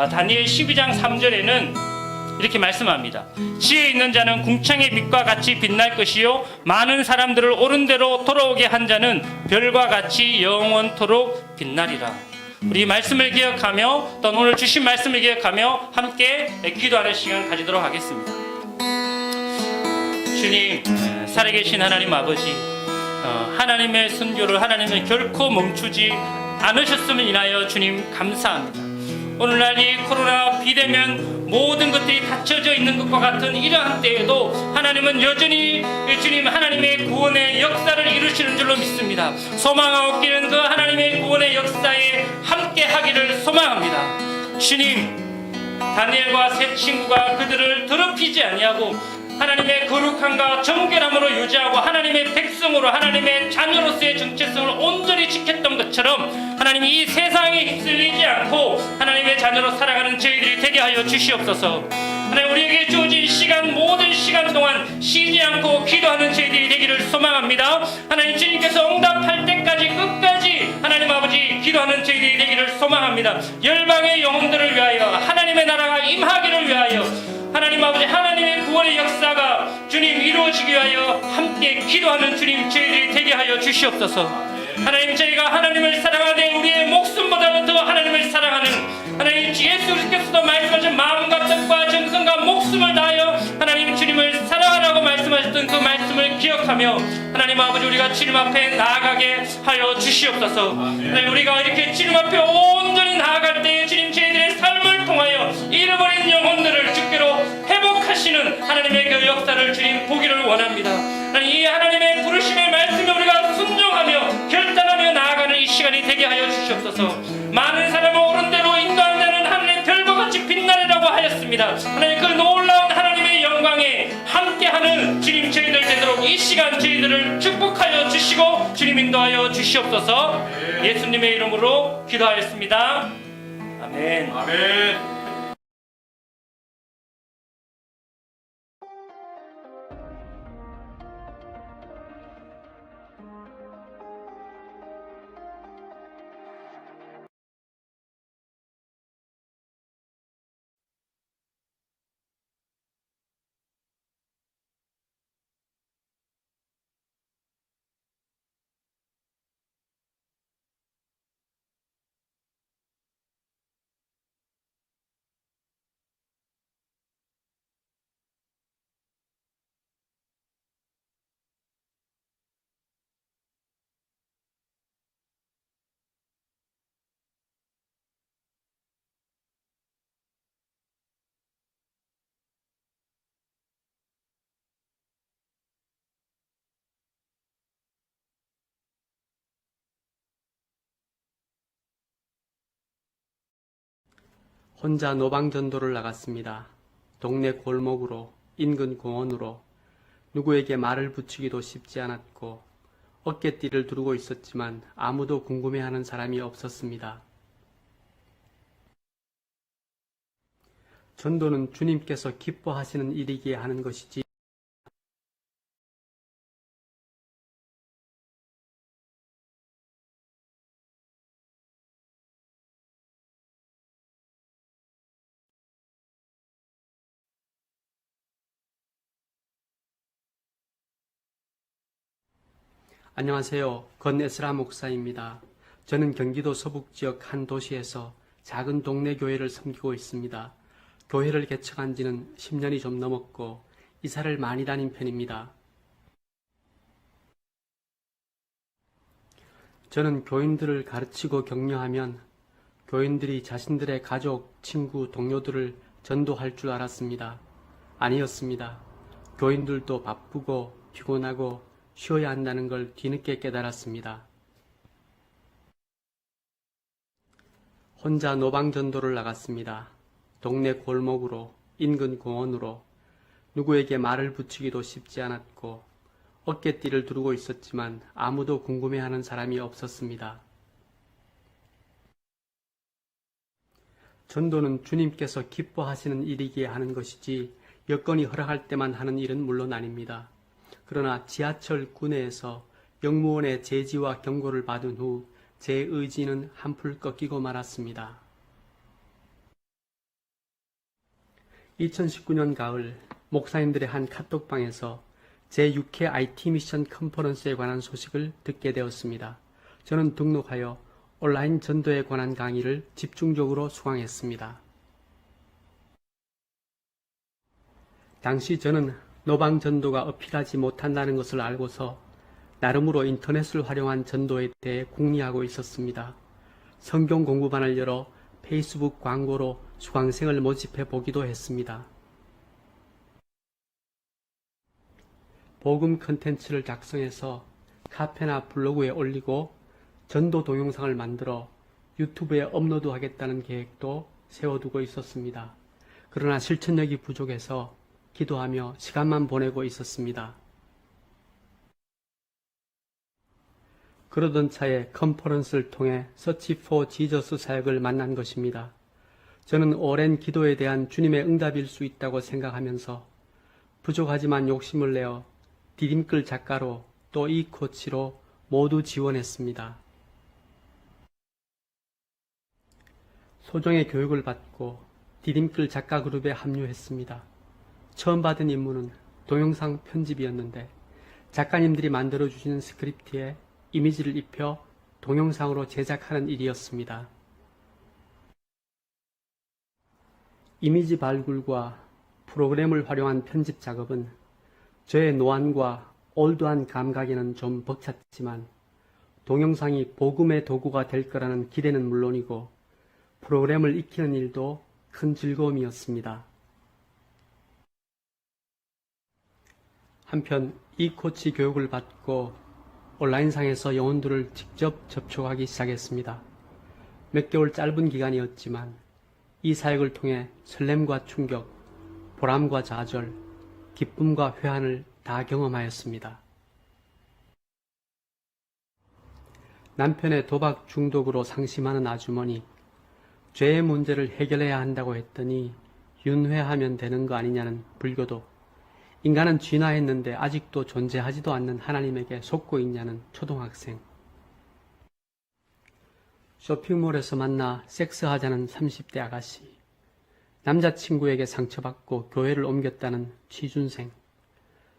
다니엘 12장 3절에는 이렇게 말씀합니다. 지혜 있는 자는 궁창의 빛과 같이 빛날 것이요 많은 사람들을 옳은 대로 돌아오게 한 자는 별과 같이 영원토록 빛나리라. 우리 말씀을 기억하며 또 오늘 주신 말씀을 기억하며 함께 기도하는 시간 가지도록 하겠습니다. 주님, 살아계신 하나님 아버지, 하나님의 선교를 하나님은 결코 멈추지 않으셨음을 인하여 주님 감사합니다. 오늘날 이 코로나 비대면 모든 것들이 닫혀져 있는 것과 같은 이러한 때에도 하나님은 여전히 주님 하나님의 구원의 역사를 이루시는 줄로 믿습니다. 소망하옵기는 그 하나님의 구원의 역사에 함께 하기를 소망합니다. 주님, 다니엘과 세 친구가 그들을 더럽히지 아니하고 하나님의 거룩함과 정결함으로 유지하고 하나님의 백성으로 하나님의 자녀로서의 정체성을 온전히 지켰던 것처럼 하나님 이 세상에 휩쓸리지 않고 하나님의 자녀로 살아가는 저희들이 되게 하여 주시옵소서. 하나님 우리에게 주어진 시간 모든 시간 동안 쉬지 않고 기도하는 저희들이 되기를 소망합니다. 하나님 주님께서 응답할 때까지 끝까지 하나님 아버지 기도하는 저희들이 되기를 소망합니다. 열방의 영혼들을 위하여 하나님의 나라가 임하기를 위하여 하나님 아버지 하나님의 구원의 역사가 주님 이루어지기 위하여 함께 기도하는 주님 저희들이 되게 하여 주시옵소서. 하나님 저희가 하나님을 사랑하되 우리의 목숨보다도 더 하나님을 사랑하는 하나님 예수 그리스도께서도 말씀하신 마음과 뜻과 정성과 목숨을 다하여 하나님 주님을 사랑하라고 말씀하셨던 그 말씀을 기억하며 하나님 아버지 우리가 주님 앞에 나아가게 하여 주시옵소서. 하나님 우리가 이렇게 주님 앞에 온전히 나아갈 때에 주님 저희들의 삶을 통하여 잃어버린 영혼들을 주께로 회복하시는 하나님의 그 역사를 주님 보기를 원합니다. 하나님 이 하나님의 부르심의 말씀에 우리가 순종하며 결단하며 나아가는 이 시간이 되게 하여 주시옵소서. 많은 사람을 옳은 대로 인도한다는 하나님의 별과 같이 빛나리라고 하였습니다. 하나님 그 놀라운 하나님의 영광에 함께하는 주님 저희들 되도록 이 시간 저희들을 축복하여 주시고 주님 인도하여 주시옵소서. 예수님의 이름으로 기도하였습니다. 아멘. 아멘. 혼자 노방전도를 나갔습니다. 동네 골목으로, 인근 공원으로. 누구에게 말을 붙이기도 쉽지 않았고 어깨띠를 두르고 있었지만 아무도 궁금해하는 사람이 없었습니다. 전도는 주님께서 기뻐하시는 일이기에 하는 것이지 안녕하세요. 건에스라 목사입니다. 저는 경기도 서북지역 한 도시에서 작은 동네 교회를 섬기고 있습니다. 교회를 개척한 지는 10년이 좀 넘었고 이사를 많이 다닌 편입니다. 저는 교인들을 가르치고 격려하면 교인들이 자신들의 가족, 친구, 동료들을 전도할 줄 알았습니다. 아니었습니다. 교인들도 바쁘고 피곤하고 쉬어야 한다는 걸 뒤늦게 깨달았습니다. 혼자 노방전도를 나갔습니다. 동네 골목으로, 인근 공원으로. 누구에게 말을 붙이기도 쉽지 않았고 어깨띠를 두르고 있었지만 아무도 궁금해하는 사람이 없었습니다. 전도는 주님께서 기뻐하시는 일이기에 하는 것이지 여건이 허락할 때만 하는 일은 물론 아닙니다. 그러나 지하철 구내에서 영무원의 제지와 경고를 받은 후 제 의지는 한풀 꺾이고 말았습니다. 2019년 가을 목사님들의 한 카톡방에서 제6회 IT 미션 컨퍼런스에 관한 소식을 듣게 되었습니다. 저는 등록하여 온라인 전도에 관한 강의를 집중적으로 수강했습니다. 당시 저는 노방 전도가 어필하지 못한다는 것을 알고서 나름으로 인터넷을 활용한 전도에 대해 궁리하고 있었습니다. 성경 공부반을 열어 페이스북 광고로 수강생을 모집해 보기도 했습니다. 복음 컨텐츠를 작성해서 카페나 블로그에 올리고 전도 동영상을 만들어 유튜브에 업로드하겠다는 계획도 세워두고 있었습니다. 그러나 실천력이 부족해서 기도하며 시간만 보내고 있었습니다. 그러던 차에 컨퍼런스를 통해 서치 포 지저스 사역을 만난 것입니다. 저는 오랜 기도에 대한 주님의 응답일 수 있다고 생각하면서 부족하지만 욕심을 내어 디딤글 작가로 또 이 코치로 모두 지원했습니다. 소정의 교육을 받고 디딤글 작가 그룹에 합류했습니다. 처음 받은 임무는 동영상 편집이었는데 작가님들이 만들어주시는 스크립트에 이미지를 입혀 동영상으로 제작하는 일이었습니다. 이미지 발굴과 프로그램을 활용한 편집 작업은 저의 노안과 올드한 감각에는 좀 벅찼지만 동영상이 복음의 도구가 될 거라는 기대는 물론이고 프로그램을 익히는 일도 큰 즐거움이었습니다. 한편 이 코치 교육을 받고 온라인상에서 영혼들을 직접 접촉하기 시작했습니다. 몇 개월 짧은 기간이었지만 이 사역을 통해 설렘과 충격, 보람과 좌절, 기쁨과 회한을 다 경험하였습니다. 남편의 도박 중독으로 상심하는 아주머니, 죄의 문제를 해결해야 한다고 했더니 윤회하면 되는 거 아니냐는 불교도, 인간은 진화했는데 아직도 존재하지도 않는 하나님에게 속고 있냐는 초등학생, 쇼핑몰에서 만나 섹스하자는 30대 아가씨, 남자친구에게 상처받고 교회를 옮겼다는 취준생,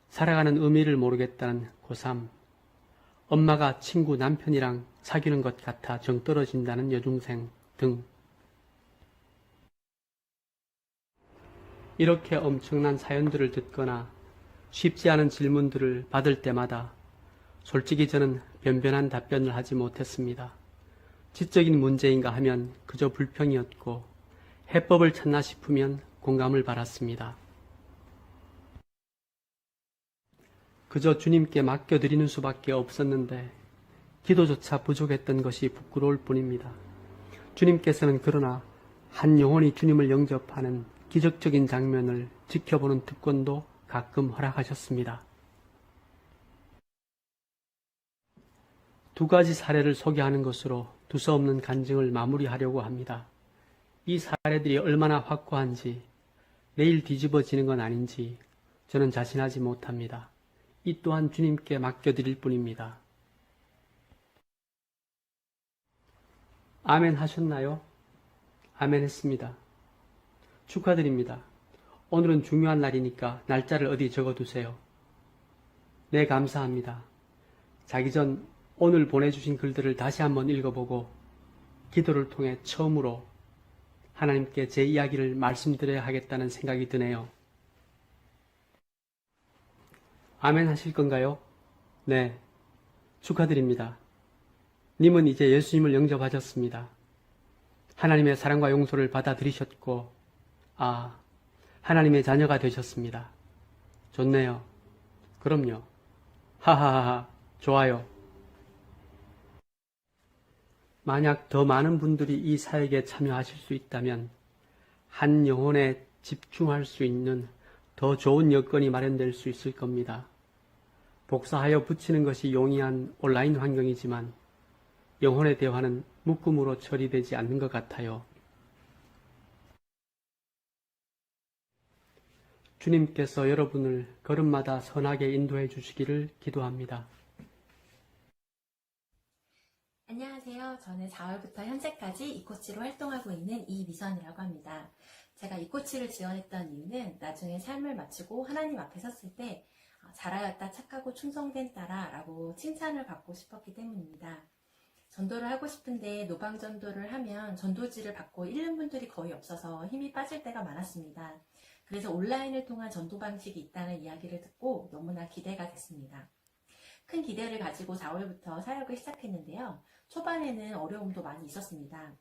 살아가는 의미를 모르겠다는 고3, 엄마가 친구 남편이랑 사귀는 것 같아 정 떨어진다는 여중생 등 이렇게 엄청난 사연들을 듣거나 쉽지 않은 질문들을 받을 때마다 솔직히 저는 변변한 답변을 하지 못했습니다. 지적인 문제인가 하면 그저 불평이었고 해법을 찾나 싶으면 공감을 바랐습니다. 그저 주님께 맡겨드리는 수밖에 없었는데 기도조차 부족했던 것이 부끄러울 뿐입니다. 주님께서는 그러나 한 영혼이 주님을 영접하는 기적적인 장면을 지켜보는 특권도 가끔 허락하셨습니다. 두 가지 사례를 소개하는 것으로 두서없는 간증을 마무리하려고 합니다. 이 사례들이 얼마나 확고한지, 내일 뒤집어지는 건 아닌지 저는 자신하지 못합니다. 이 또한 주님께 맡겨드릴 뿐입니다. 아멘 하셨나요? 아멘 했습니다. 축하드립니다. 오늘은 중요한 날이니까 날짜를 어디 적어두세요. 네, 감사합니다. 자기 전 오늘 보내주신 글들을 다시 한번 읽어보고 기도를 통해 처음으로 하나님께 제 이야기를 말씀드려야 하겠다는 생각이 드네요. 아멘 하실 건가요? 네, 축하드립니다. 님은 이제 예수님을 영접하셨습니다. 하나님의 사랑과 용서를 받아들이셨고, 하나님의 자녀가 되셨습니다. 좋네요. 그럼요. 하하하하, 좋아요. 만약 더 많은 분들이 이 사역에 참여하실 수 있다면 한 영혼에 집중할 수 있는 더 좋은 여건이 마련될 수 있을 겁니다. 복사하여 붙이는 것이 용이한 온라인 환경이지만 영혼의 대화는 묶음으로 처리되지 않는 것 같아요. 주님께서 여러분을 걸음마다 선하게 인도해 주시기를 기도합니다. 안녕하세요. 저는 4월부터 현재까지 이코치로 활동하고 있는 이미선이라고 합니다. 제가 이코치를 지원했던 이유는 나중에 삶을 마치고 하나님 앞에 섰을 때 잘하였다 착하고 충성된 딸아 라고 칭찬을 받고 싶었기 때문입니다. 전도를 하고 싶은데 노방전도를 하면 전도지를 받고 잃는 분들이 거의 없어서 힘이 빠질 때가 많았습니다. 그래서 온라인을 통한 전도 방식이 있다는 이야기를 듣고 너무나 기대가 됐습니다. 큰 기대를 가지고 4월부터 사역을 시작했는데요. 초반에는 어려움도 많이 있었습니다.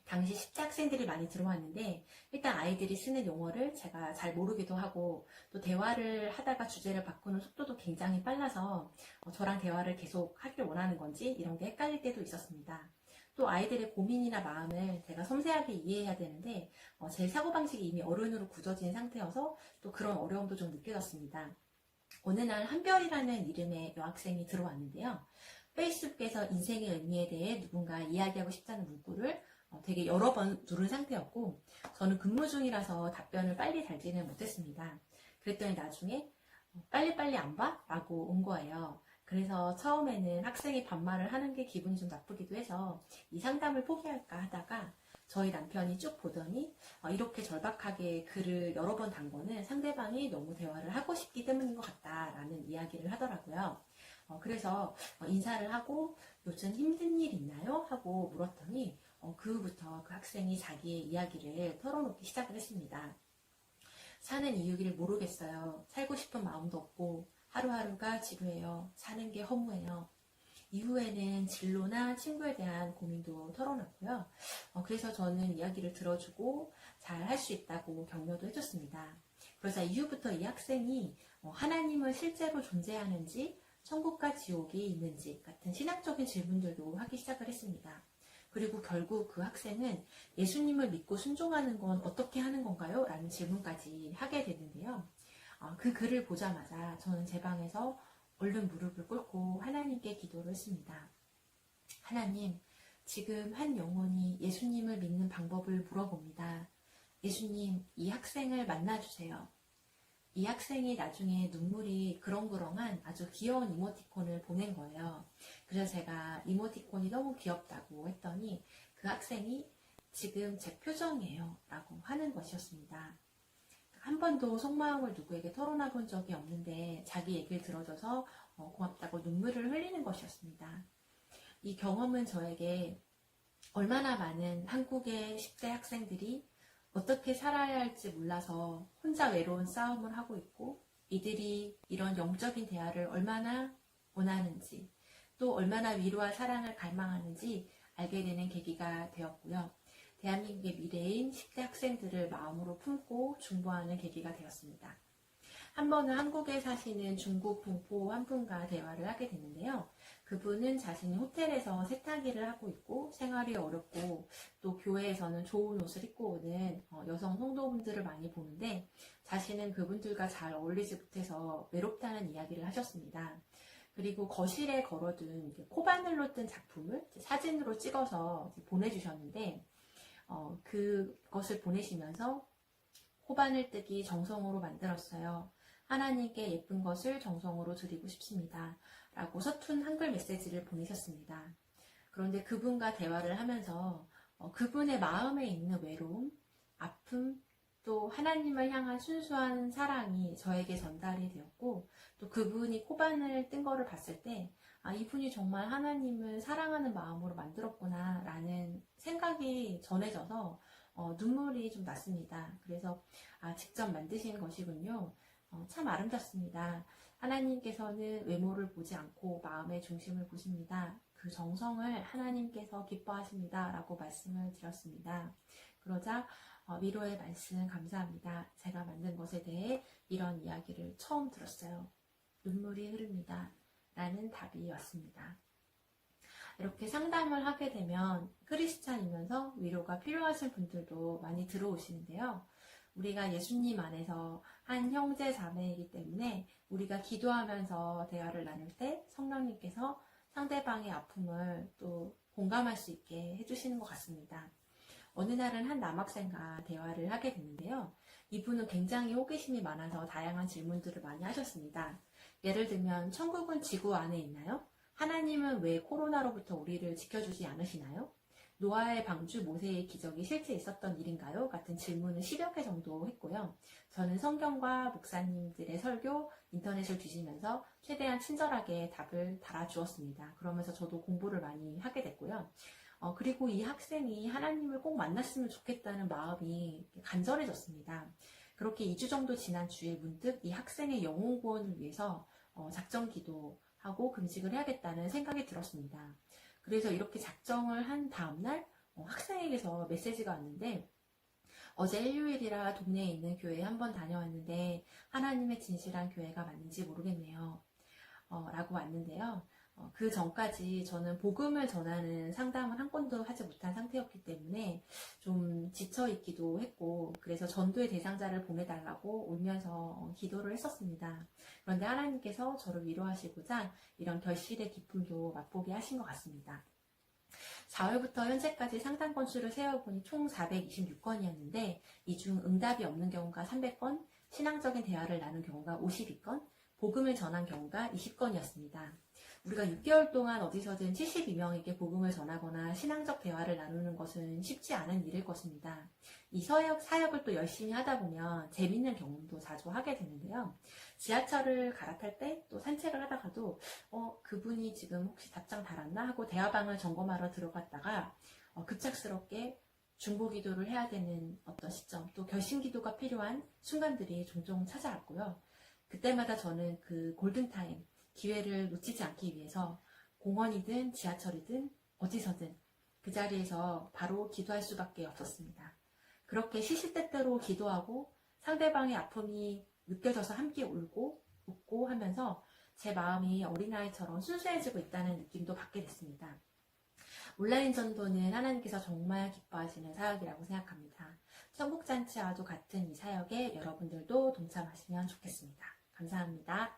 당시 10대 학생들이 많이 들어왔는데 일단 아이들이 쓰는 용어를 제가 잘 모르기도 하고 또 대화를 하다가 주제를 바꾸는 속도도 굉장히 빨라서 저랑 대화를 계속 하길 원하는 건지 이런 게 헷갈릴 때도 있었습니다. 또 아이들의 고민이나 마음을 제가 섬세하게 이해해야 되는데 제 사고방식이 이미 어른으로 굳어진 상태여서 또 그런 어려움도 좀 느껴졌습니다. 어느 날 한별이라는 이름의 여학생이 들어왔는데요. 페이스북에서 인생의 의미에 대해 누군가 이야기하고 싶다는 문구를 되게 여러 번 누른 상태였고 저는 근무 중이라서 답변을 빨리 달지는 못했습니다. 그랬더니 나중에 빨리빨리 안 봐? 라고 온 거예요. 그래서 처음에는 학생이 반말을 하는 게 기분이 좀 나쁘기도 해서 이 상담을 포기할까 하다가 저희 남편이 쭉 보더니 이렇게 절박하게 글을 여러 번 단 거는 상대방이 너무 대화를 하고 싶기 때문인 것 같다라는 이야기를 하더라고요. 그래서 인사를 하고 요즘 힘든 일 있나요? 하고 물었더니 그 후부터 그 학생이 자기의 이야기를 털어놓기 시작을 했습니다. 사는 이유를 모르겠어요. 살고 싶은 마음도 없고 하루하루가 지루해요. 사는 게 허무해요. 이후에는 진로나 친구에 대한 고민도 털어놨고요. 그래서 저는 이야기를 들어주고 잘 할 수 있다고 격려도 해줬습니다. 그러자 이후부터 이 학생이 하나님은 실제로 존재하는지 천국과 지옥이 있는지 같은 신학적인 질문들도 하기 시작을 했습니다. 그리고 결국 그 학생은 예수님을 믿고 순종하는 건 어떻게 하는 건가요? 라는 질문까지 하게 됐는데요. 그 글을 보자마자 저는 제 방에서 얼른 무릎을 꿇고 하나님께 기도를 했습니다. 하나님, 지금 한 영혼이 예수님을 믿는 방법을 물어봅니다. 예수님, 이 학생을 만나주세요. 이 학생이 나중에 눈물이 그렁그렁한 아주 귀여운 이모티콘을 보낸 거예요. 그래서 제가 이모티콘이 너무 귀엽다고 했더니 그 학생이 지금 제 표정이에요 라고 하는 것이었습니다. 한 번도 속마음을 누구에게 털어놔본 적이 없는데 자기 얘기를 들어줘서 고맙다고 눈물을 흘리는 것이었습니다. 이 경험은 저에게 얼마나 많은 한국의 10대 학생들이 어떻게 살아야 할지 몰라서 혼자 외로운 싸움을 하고 있고 이들이 이런 영적인 대화를 얼마나 원하는지 또 얼마나 위로와 사랑을 갈망하는지 알게 되는 계기가 되었고요. 대한민국의 미래인 10대 학생들을 마음으로 품고 중보하는 계기가 되었습니다. 한 번은 한국에 사시는 중국 동포 한 분과 대화를 하게 됐는데요. 그분은 자신이 호텔에서 세탁일을 하고 있고 생활이 어렵고 또 교회에서는 좋은 옷을 입고 오는 여성 성도분들을 많이 보는데 자신은 그분들과 잘 어울리지 못해서 외롭다는 이야기를 하셨습니다. 그리고 거실에 걸어둔 코바늘로 뜬 작품을 사진으로 찍어서 보내주셨는데 그것을 보내시면서 코바늘 뜨기 정성으로 만들었어요. 하나님께 예쁜 것을 정성으로 드리고 싶습니다. 라고 서툰 한글 메시지를 보내셨습니다. 그런데 그분과 대화를 하면서 그분의 마음에 있는 외로움, 아픔, 또 하나님을 향한 순수한 사랑이 저에게 전달이 되었고 또 그분이 코바늘 뜬 거를 봤을 때 이분이 정말 하나님을 사랑하는 마음으로 만들었구나 라는 생각이 전해져서 눈물이 좀 났습니다. 그래서 직접 만드신 것이군요. 참 아름답습니다. 하나님께서는 외모를 보지 않고 마음의 중심을 보십니다. 그 정성을 하나님께서 기뻐하십니다. 라고 말씀을 드렸습니다. 그러자 위로의 말씀 감사합니다. 제가 만든 것에 대해 이런 이야기를 처음 들었어요. 눈물이 흐릅니다. 라는 답이 왔습니다. 이렇게 상담을 하게 되면 크리스찬이면서 위로가 필요하신 분들도 많이 들어오시는데요. 우리가 예수님 안에서 한 형제 자매이기 때문에 우리가 기도하면서 대화를 나눌 때 성령님께서 상대방의 아픔을 또 공감할 수 있게 해주시는 것 같습니다. 어느 날은 한 남학생과 대화를 하게 됐는데요. 이분은 굉장히 호기심이 많아서 다양한 질문들을 많이 하셨습니다. 예를 들면 천국은 지구 안에 있나요? 하나님은 왜 코로나로부터 우리를 지켜주지 않으시나요? 노아의 방주 모세의 기적이 실제 있었던 일인가요? 같은 질문을 10여 개 정도 했고요. 저는 성경과 목사님들의 설교, 인터넷을 뒤지면서 최대한 친절하게 답을 달아주었습니다. 그러면서 저도 공부를 많이 하게 됐고요. 그리고 이 학생이 하나님을 꼭 만났으면 좋겠다는 마음이 간절해졌습니다. 그렇게 2주 정도 지난 주에 문득 이 학생의 영혼 구원을 위해서 작정 기도하고 금식을 해야겠다는 생각이 들었습니다. 그래서 이렇게 작정을 한 다음날 학생에게서 메시지가 왔는데 어제 일요일이라 동네에 있는 교회에 한번 다녀왔는데 하나님의 진실한 교회가 맞는지 모르겠네요. 라고 왔는데요. 그 전까지 저는 복음을 전하는 상담을 한 건도 하지 못한 상태였기 때문에 좀 지쳐있기도 했고 그래서 전도의 대상자를 보내달라고 울면서 기도를 했었습니다. 그런데 하나님께서 저를 위로하시고자 이런 결실의 기쁨도 맛보게 하신 것 같습니다. 4월부터 현재까지 상담 건수를 세어보니 총 426건이었는데 이 중 응답이 없는 경우가 300건, 신앙적인 대화를 나눈 경우가 52건, 복음을 전한 경우가 20건이었습니다. 우리가 6개월 동안 어디서든 72명에게 복음을 전하거나 신앙적 대화를 나누는 것은 쉽지 않은 일일 것입니다. 이 사역을 또 열심히 하다 보면 재밌는 경험도 자주 하게 되는데요. 지하철을 갈아탈 때 또 산책을 하다가도 그분이 지금 혹시 답장 달았나 하고 대화방을 점검하러 들어갔다가 급작스럽게 중보기도를 해야 되는 어떤 시점 또 결심기도가 필요한 순간들이 종종 찾아왔고요. 그때마다 저는 그 골든타임 기회를 놓치지 않기 위해서 공원이든 지하철이든 어디서든 그 자리에서 바로 기도할 수밖에 없었습니다. 그렇게 시시때때로 기도하고 상대방의 아픔이 느껴져서 함께 울고 웃고 하면서 제 마음이 어린아이처럼 순수해지고 있다는 느낌도 받게 됐습니다. 온라인 전도는 하나님께서 정말 기뻐하시는 사역이라고 생각합니다. 천국잔치와도 같은 이 사역에 여러분들도 동참하시면 좋겠습니다. 감사합니다.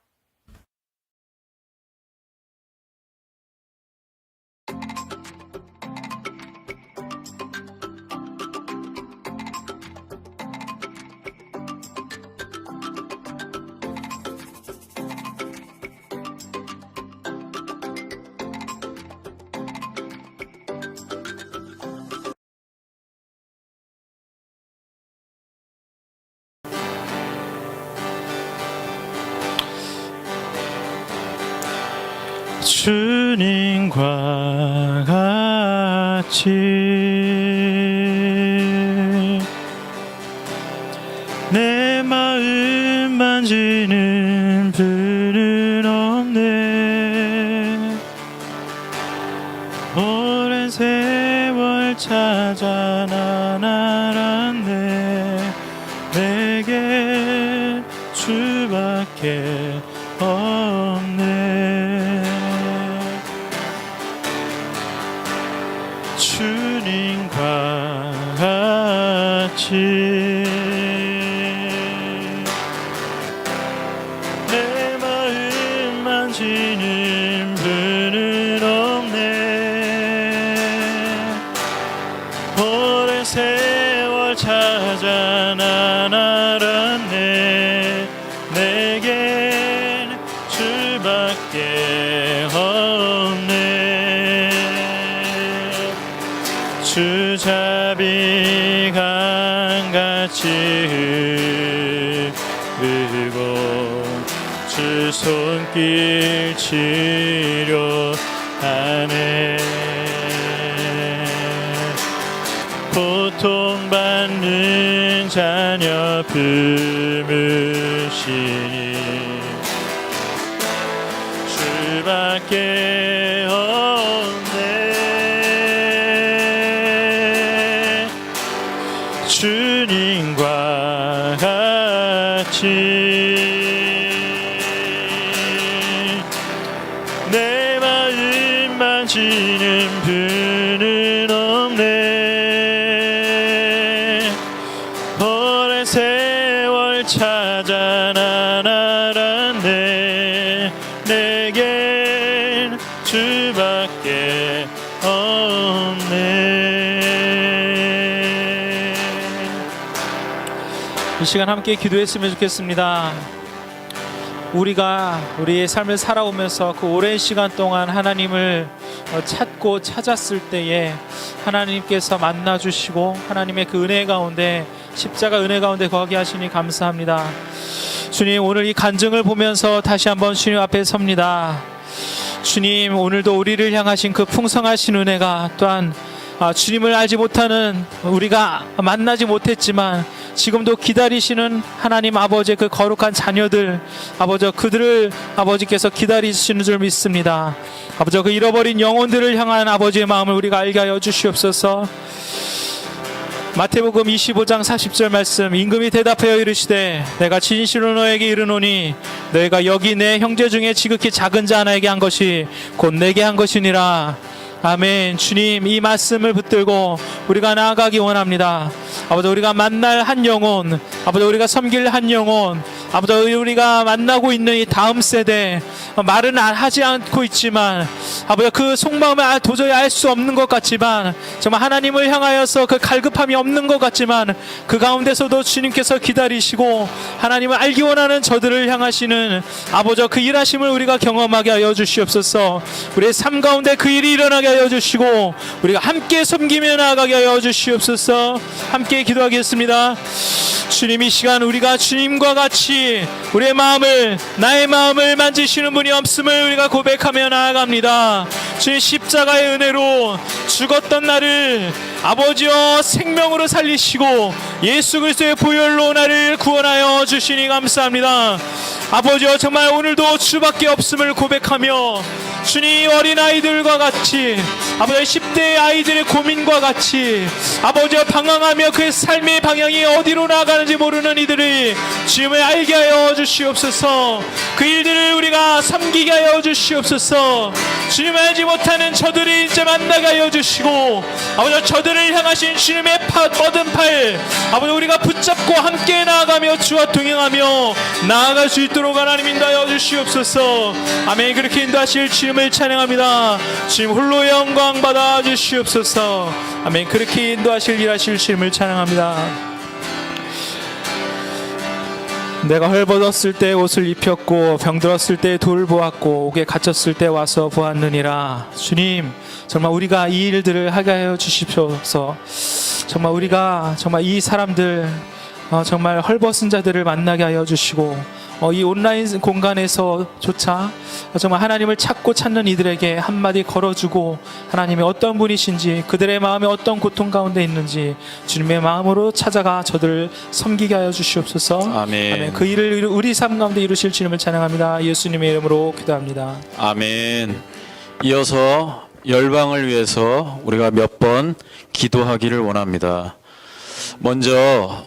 주님과 같이 내 마음 만지는 분은 없네. 오랜 세월 찾아 난 알았네. 내게 주바 수밖에 없네. 주님과 같이 내 마음 만지는 분은 없네. 오랜 세월 찾아 난 알았네. 내겐 주밖에 없네. 주 자비 강같이 흐르고 주 손길 치료하네. 고통받는 자녀 품으시니 주밖에 없네. 주님과 같이 내 마음 만지는 분은 없네. 오랜 세월 찾아 난 알았네. 내겐 주밖에 없네. 이 시간 함께 기도했으면 좋겠습니다. 우리가 우리의 삶을 살아오면서 그 오랜 시간 동안 하나님을 찾고 찾았을 때에 하나님께서 만나주시고 하나님의 그 은혜 가운데 십자가 은혜 가운데 거하게 하시니 감사합니다. 주님, 오늘 이 간증을 보면서 다시 한번 주님 앞에 섭니다. 주님, 오늘도 우리를 향하신 그 풍성하신 은혜가 또한 주님을 알지 못하는 우리가 만나지 못했지만 지금도 기다리시는 하나님 아버지의 그 거룩한 자녀들, 아버지 그들을 아버지께서 기다리시는 줄 믿습니다. 아버지 그 잃어버린 영혼들을 향한 아버지의 마음을 우리가 알게 하여 주시옵소서. 마태복음 25장 40절 말씀, 임금이 대답하여 이르시되 내가 진실로 너에게 이르노니 너희가 여기 내 형제 중에 지극히 작은 자 하나에게 한 것이 곧 내게 한 것이니라. 아멘. 주님, 이 말씀을 붙들고 우리가 나아가기 원합니다. 아버지, 우리가 만날 한 영혼, 아버지 우리가 섬길 한 영혼, 아버지 우리가 만나고 있는 이 다음 세대, 말은 하지 않고 있지만 아버지 그 속마음을 도저히 알 수 없는 것 같지만, 정말 하나님을 향하여서 그 갈급함이 없는 것 같지만 그 가운데서도 주님께서 기다리시고 하나님을 알기 원하는 저들을 향하시는 아버지 그 일하심을 우리가 경험하게 하여 주시옵소서. 우리의 삶 가운데 그 일이 일어나게 하여 주시고 우리가 함께 섬기며 나아가게 하여 주시옵소서. 함께 기도하겠습니다. 주님, 이 시간 우리가 주님과 같이 우리의 마음을, 나의 마음을 만지시는 분이 없음을 우리가 고백하며 나아갑니다. 주의 십자가의 은혜로 죽었던 나를 아버지여 생명으로 살리시고 예수 그리스도의 보혈로 나를 구원하여 주시니 감사합니다. 아버지여, 정말 오늘도 주밖에 없음을 고백하며 주님, 어린아이들과 같이 아버지 10대 아이들의 고민과 같이 아버지여 방황하며 그의 삶의 방향이 어디로 나아가는지 모르는 이들이 주님을 알게 하여 주시옵소서. 그 일들을 우리가 섬기게 하여 주시옵소서. 주님 알지 못하는 저들이 이제 만나게 하여 주시고 아버지 저들을 향하신 주님의 뻗은 팔 아버지 우리가 붙잡고 함께 나아가며 주와 동행하며 나아갈 수 있도록 하나님 인도하여 주시옵소서. 아멘. 그렇게 인도하실 주님을 찬양합니다. 주님 홀로 영광 받아 주시옵소서. 아멘. 그렇게 인도하실 일하실 주님을 찬양합니다. 내가 헐벗었을 때 옷을 입혔고 병들었을 때 돌 보았고 옥에 갇혔을 때 와서 보았느니라. 주님, 정말 우리가 이 일들을 하게 하여 주십시오서. 정말 우리가 정말 이 사람들 정말 헐벗은 자들을 만나게 하여 주시고 이 온라인 공간에서조차 정말 하나님을 찾고 찾는 이들에게 한마디 걸어주고 하나님이 어떤 분이신지, 그들의 마음에 어떤 고통 가운데 있는지 주님의 마음으로 찾아가 저들을 섬기게 하여 주시옵소서. 아멘. 아멘. 그 일을 우리 삶 가운데 이루실 주님을 찬양합니다. 예수님의 이름으로 기도합니다. 아멘. 이어서 열방을 위해서 우리가 몇 번 기도하기를 원합니다. 먼저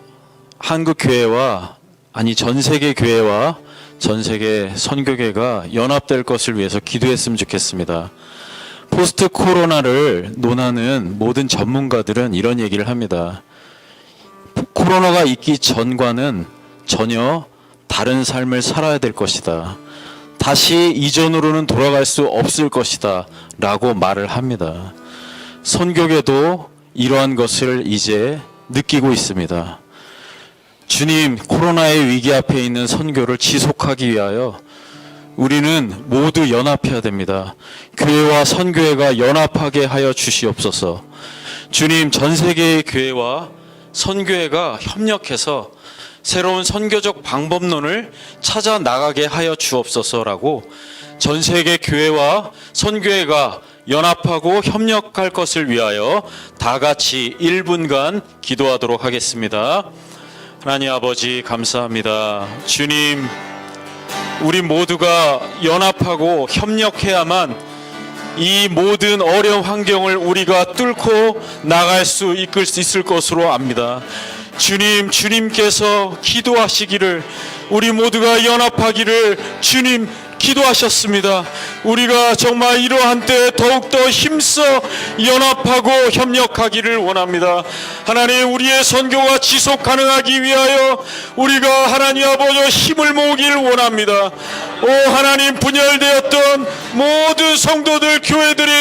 한국 교회와 전 세계 교회와 전 세계 선교계가 연합될 것을 위해서 기도했으면 좋겠습니다. 포스트 코로나를 논하는 모든 전문가들은 이런 얘기를 합니다. 코로나가 있기 전과는 전혀 다른 삶을 살아야 될 것이다. 다시 이전으로는 돌아갈 수 없을 것이다. 라고 말을 합니다. 선교계도 이러한 것을 이제 느끼고 있습니다. 주님, 코로나의 위기 앞에 있는 선교를 지속하기 위하여 우리는 모두 연합해야 됩니다. 교회와 선교회가 연합하게 하여 주시옵소서. 주님, 전 세계의 교회와 선교회가 협력해서 새로운 선교적 방법론을 찾아 나가게 하여 주옵소서라고 전 세계 교회와 선교회가 연합하고 협력할 것을 위하여 다 같이 1분간 기도하도록 하겠습니다. 하나님 아버지 감사합니다. 주님, 우리 모두가 연합하고 협력해야만 이 모든 어려운 환경을 우리가 뚫고 나갈 수 있을 것으로 압니다. 주님, 주님께서 기도하시기를, 우리 모두가 연합하기를 주님 기도하셨습니다. 우리가 정말 이러한 때에 더욱더 힘써 연합하고 협력하기를 원합니다. 하나님, 우리의 선교가 지속 가능하기 위하여 우리가 하나님 아버지 힘을 모으기를 원합니다. 오 하나님, 분열되었던 모든 성도들, 교회들이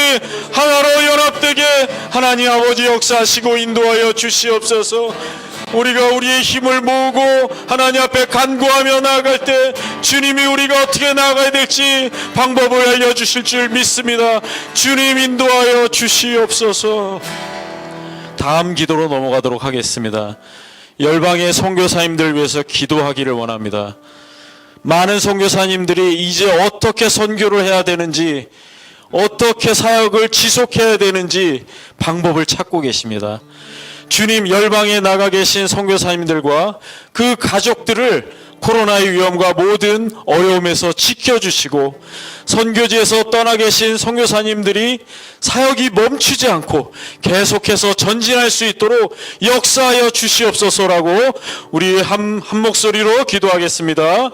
하나로 연합되게 하나님 아버지 역사하시고 인도하여 주시옵소서. 우리가 우리의 힘을 모으고 하나님 앞에 간구하며 나아갈 때 주님이 우리가 어떻게 나아가야 될지 방법을 알려주실 줄 믿습니다. 주님 인도하여 주시옵소서. 다음 기도로 넘어가도록 하겠습니다. 열방의 선교사님들 위해서 기도하기를 원합니다. 많은 선교사님들이 이제 어떻게 선교를 해야 되는지, 어떻게 사역을 지속해야 되는지 방법을 찾고 계십니다. 주님, 열방에 나가 계신 선교사님들과 그 가족들을 코로나의 위험과 모든 어려움에서 지켜주시고 선교지에서 떠나 계신 선교사님들이 사역이 멈추지 않고 계속해서 전진할 수 있도록 역사하여 주시옵소서라고 우리 한 목소리로 기도하겠습니다.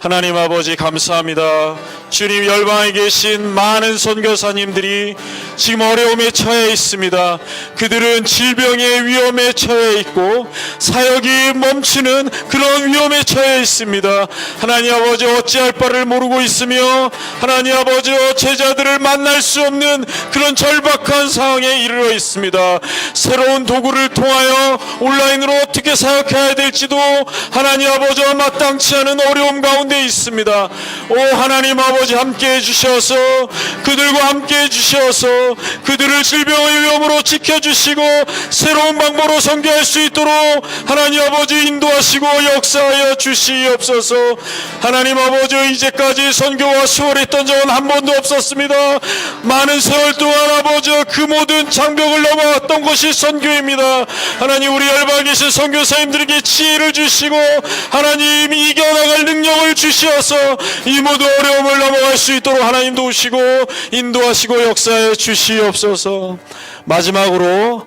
하나님 아버지 감사합니다. 주님, 열방에 계신 많은 선교사님들이 지금 어려움에 처해 있습니다. 그들은 질병의 위험에 처해 있고 사역이 멈추는 그런 위험에 처해 있습니다. 하나님 아버지, 어찌할 바를 모르고 있으며 하나님 아버지, 제자들을 만날 수 없는 그런 절박한 상황에 이르러 있습니다. 새로운 도구를 통하여 온라인으로 어떻게 사역해야 될지도 하나님 아버지 마땅치 않은 어려움 가운데 있습니다. 오 하나님 아버지, 함께해 주셔서 그들과 함께해 주셔서 그들을 질병의 위험으로 지켜주시고 새로운 방법으로 선교할 수 있도록 하나님 아버지 인도하시고 역사하여 주시옵소서. 하나님 아버지, 이제까지 선교가 수월했던 적은 한 번도 없었습니다. 많은 세월 동안 아버지 그 모든 장벽을 넘어왔던 것이 선교입니다. 하나님, 우리 열방에 계신 선교사님들에게 지혜를 주시고 하나님 이겨나갈 능력을 주시어서 이 모든 어려움을 넘어갈 수 있도록 하나님 도우시고 인도하시고 역사해 주시옵소서. 마지막으로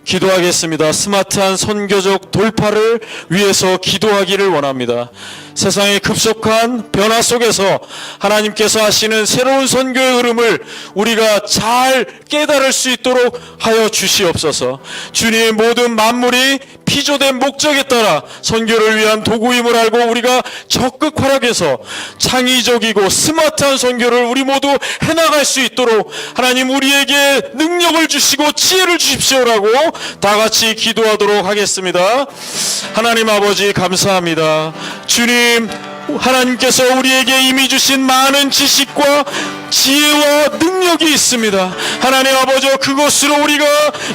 기도하겠습니다. 스마트한 선교적 돌파를 위해서 기도하기를 원합니다. 세상의 급속한 변화 속에서 하나님께서 하시는 새로운 선교의 흐름을 우리가 잘 깨달을 수 있도록 하여 주시옵소서. 주님의 모든 만물이 피조된 목적에 따라 선교를 위한 도구임을 알고 우리가 적극 활약해서 창의적이고 스마트한 선교를 우리 모두 해나갈 수 있도록 하나님 우리에게 능력을 주시고 지혜를 주십시오라고 다 같이 기도하도록 하겠습니다. 하나님 아버지 감사합니다. 주님, 하나님께서 우리에게 이미 주신 많은 지식과 지혜와 능력이 있습니다. 하나님 아버지, 그것으로 우리가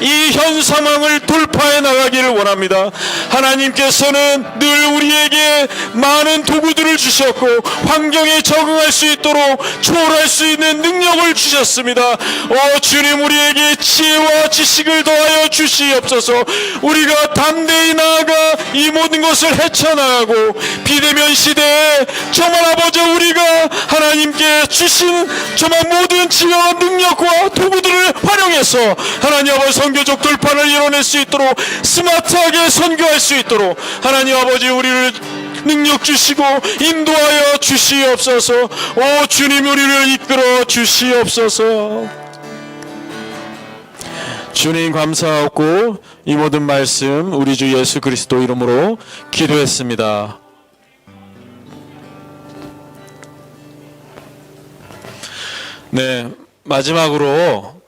이 현 상황을 돌파해 나가기를 원합니다. 하나님께서는 늘 우리에게 많은 도구들을 주셨고 환경에 적응할 수 있도록 초월할 수 있는 능력을 주셨습니다. 주님, 우리에게 지혜와 지식을 더하여 주시옵소서. 우리가 담대히 나아가 이 모든 것을 헤쳐나가고 비대면 시대에 정말 아버지, 우리가 하나님께 주신 정말 모든 지혜와 능력과 도구들을 활용해서 하나님 아버지 선교적 돌파를 이뤄낼 수 있도록 스마트하게 선교할 수 있도록 하나님 아버지 우리를 능력 주시고 인도하여 주시옵소서. 오 주님, 우리를 이끌어 주시옵소서. 주님 감사하고 이 모든 말씀 우리 주 예수 그리스도 이름으로 기도했습니다. 네, 마지막으로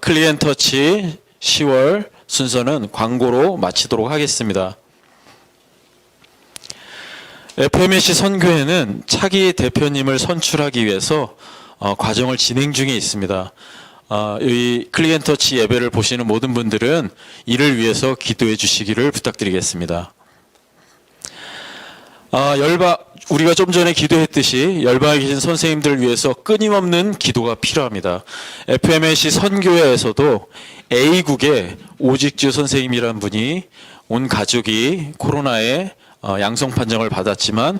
클리엔터치 10월 순서는 광고로 마치도록 하겠습니다. FMC 선교회는 차기 대표님을 선출하기 위해서 과정을 진행 중에 있습니다. 이 클리엔터치 예배를 보시는 모든 분들은 이를 위해서 기도해 주시기를 부탁드리겠습니다. 우리가 좀 전에 기도했듯이 열방에 계신 선생님들을 위해서 끊임없는 기도가 필요합니다. FMC 선교회에서도 A국의 오직주 선생님이란 분이 온 가족이 코로나에 양성 판정을 받았지만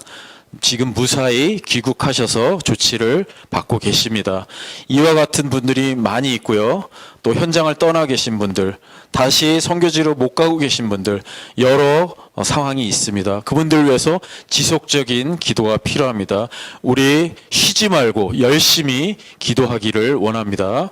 지금 무사히 귀국하셔서 조치를 받고 계십니다. 이와 같은 분들이 많이 있고요. 또 현장을 떠나 계신 분들, 다시 선교지로 못 가고 계신 분들, 여러 상황이 있습니다. 그분들을 위해서 지속적인 기도가 필요합니다. 우리 쉬지 말고 열심히 기도하기를 원합니다.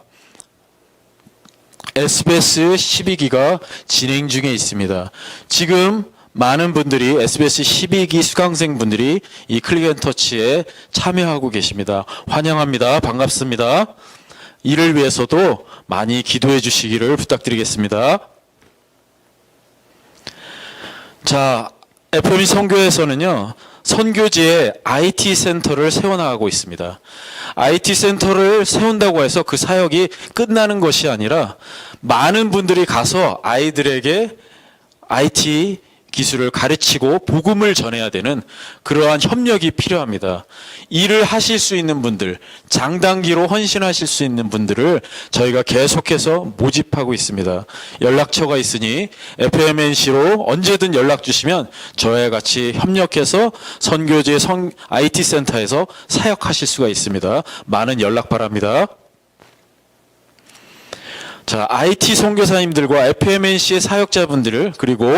SBS 12기가 진행 중에 있습니다. 지금 많은 분들이 SBS 12기 수강생 분들이 이 클리엔터치에 참여하고 계십니다. 환영합니다. 반갑습니다. 이를 위해서도 많이 기도해 주시기를 부탁드리겠습니다. 자, FMC 선교회에서는요, 선교지에 IT 센터를 세워나가고 있습니다. IT 센터를 세운다고 해서 그 사역이 끝나는 것이 아니라 많은 분들이 가서 아이들에게 IT 기술을 가르치고 복음을 전해야 되는 그러한 협력이 필요합니다. 일을 하실 수 있는 분들, 장단기로 헌신하실 수 있는 분들을 저희가 계속해서 모집하고 있습니다. 연락처가 있으니 FMNC로 언제든 연락 주시면 저희와 같이 협력해서 선교지의 IT 센터에서 사역하실 수가 있습니다. 많은 연락 바랍니다. 자, IT 선교사님들과 FMNC의 사역자분들을, 그리고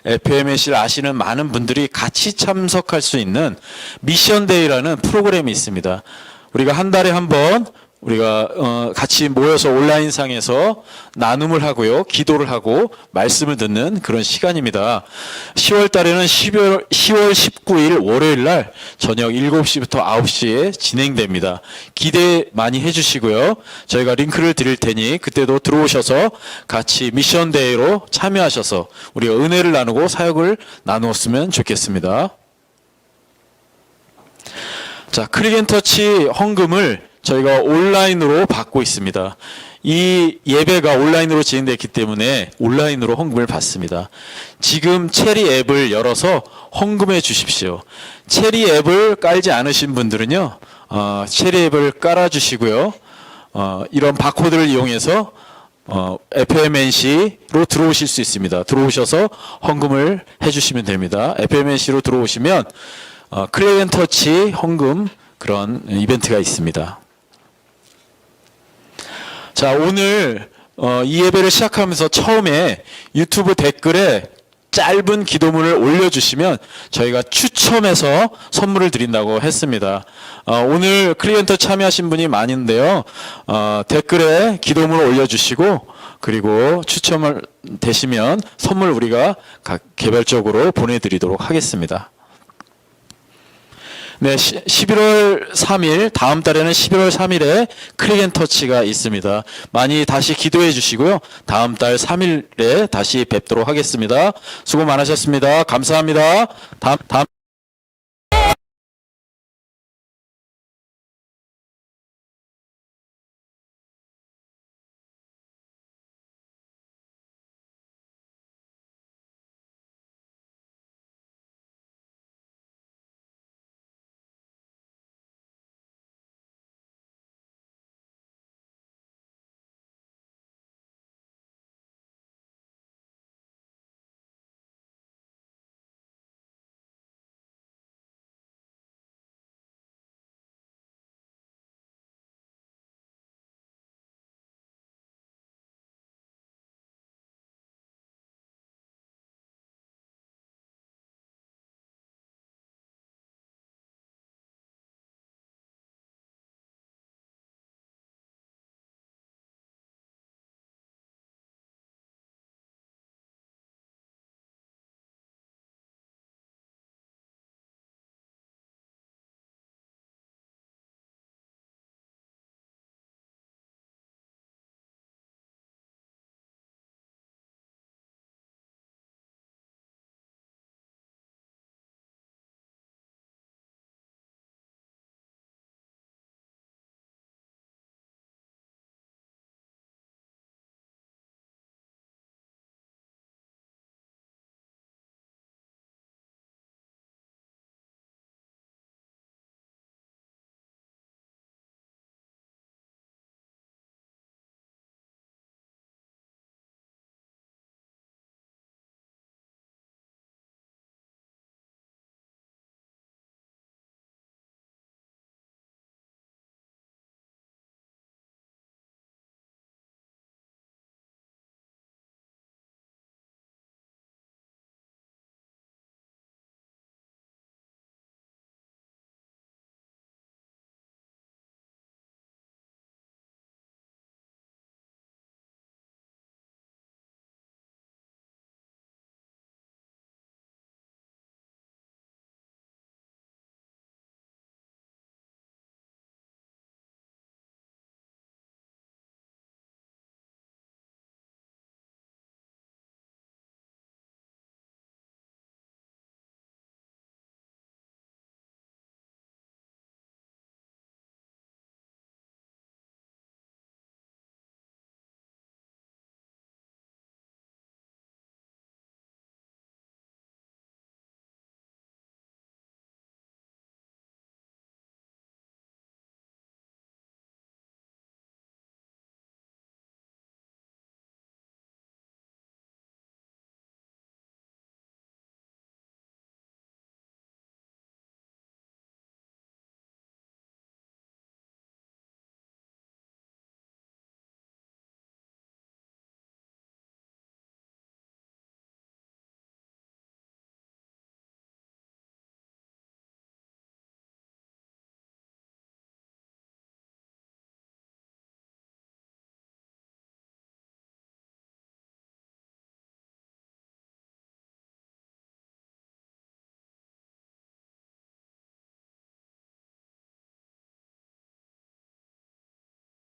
FMNC를 아시는 많은 분들이 같이 참석할 수 있는 미션데이라는 프로그램이 있습니다. 우리가 한 달에 한 번 우리가 같이 모여서 온라인상에서 나눔을 하고요, 기도를 하고 말씀을 듣는 그런 시간입니다. 10월 달에는 10월 19일 월요일 날 저녁 7시부터 9시에 진행됩니다. 기대 많이 해주시고요. 저희가 링크를 드릴 테니 그때도 들어오셔서 같이 미션데이로 참여하셔서 우리가 은혜를 나누고 사역을 나누었으면 좋겠습니다. 자, 클리엔터치 헌금을 저희가 온라인으로 받고 있습니다. 이 예배가 온라인으로 진행됐기 때문에 온라인으로 헌금을 받습니다. 지금 체리 앱을 열어서 헌금해 주십시오. 체리 앱을 깔지 않으신 분들은요, 체리 앱을 깔아주시고요. 이런 바코드를 이용해서 FMNC로 들어오실 수 있습니다. 들어오셔서 헌금을 해주시면 됩니다. FMNC로 들어오시면 클리엔터치 헌금 그런 이벤트가 있습니다. 자, 오늘 이 예배를 시작하면서 처음에 유튜브 댓글에 짧은 기도문을 올려주시면 저희가 추첨해서 선물을 드린다고 했습니다. 오늘 클리엔터 참여하신 분이 많은데요. 댓글에 기도문을 올려주시고 그리고 추첨을 되시면 선물 우리가 각 개별적으로 보내드리도록 하겠습니다. 네, 11월 3일, 다음 달에는 11월 3일에 클리엔터치가 있습니다. 많이 다시 기도해 주시고요. 다음 달 3일에 다시 뵙도록 하겠습니다. 수고 많으셨습니다. 감사합니다. 다음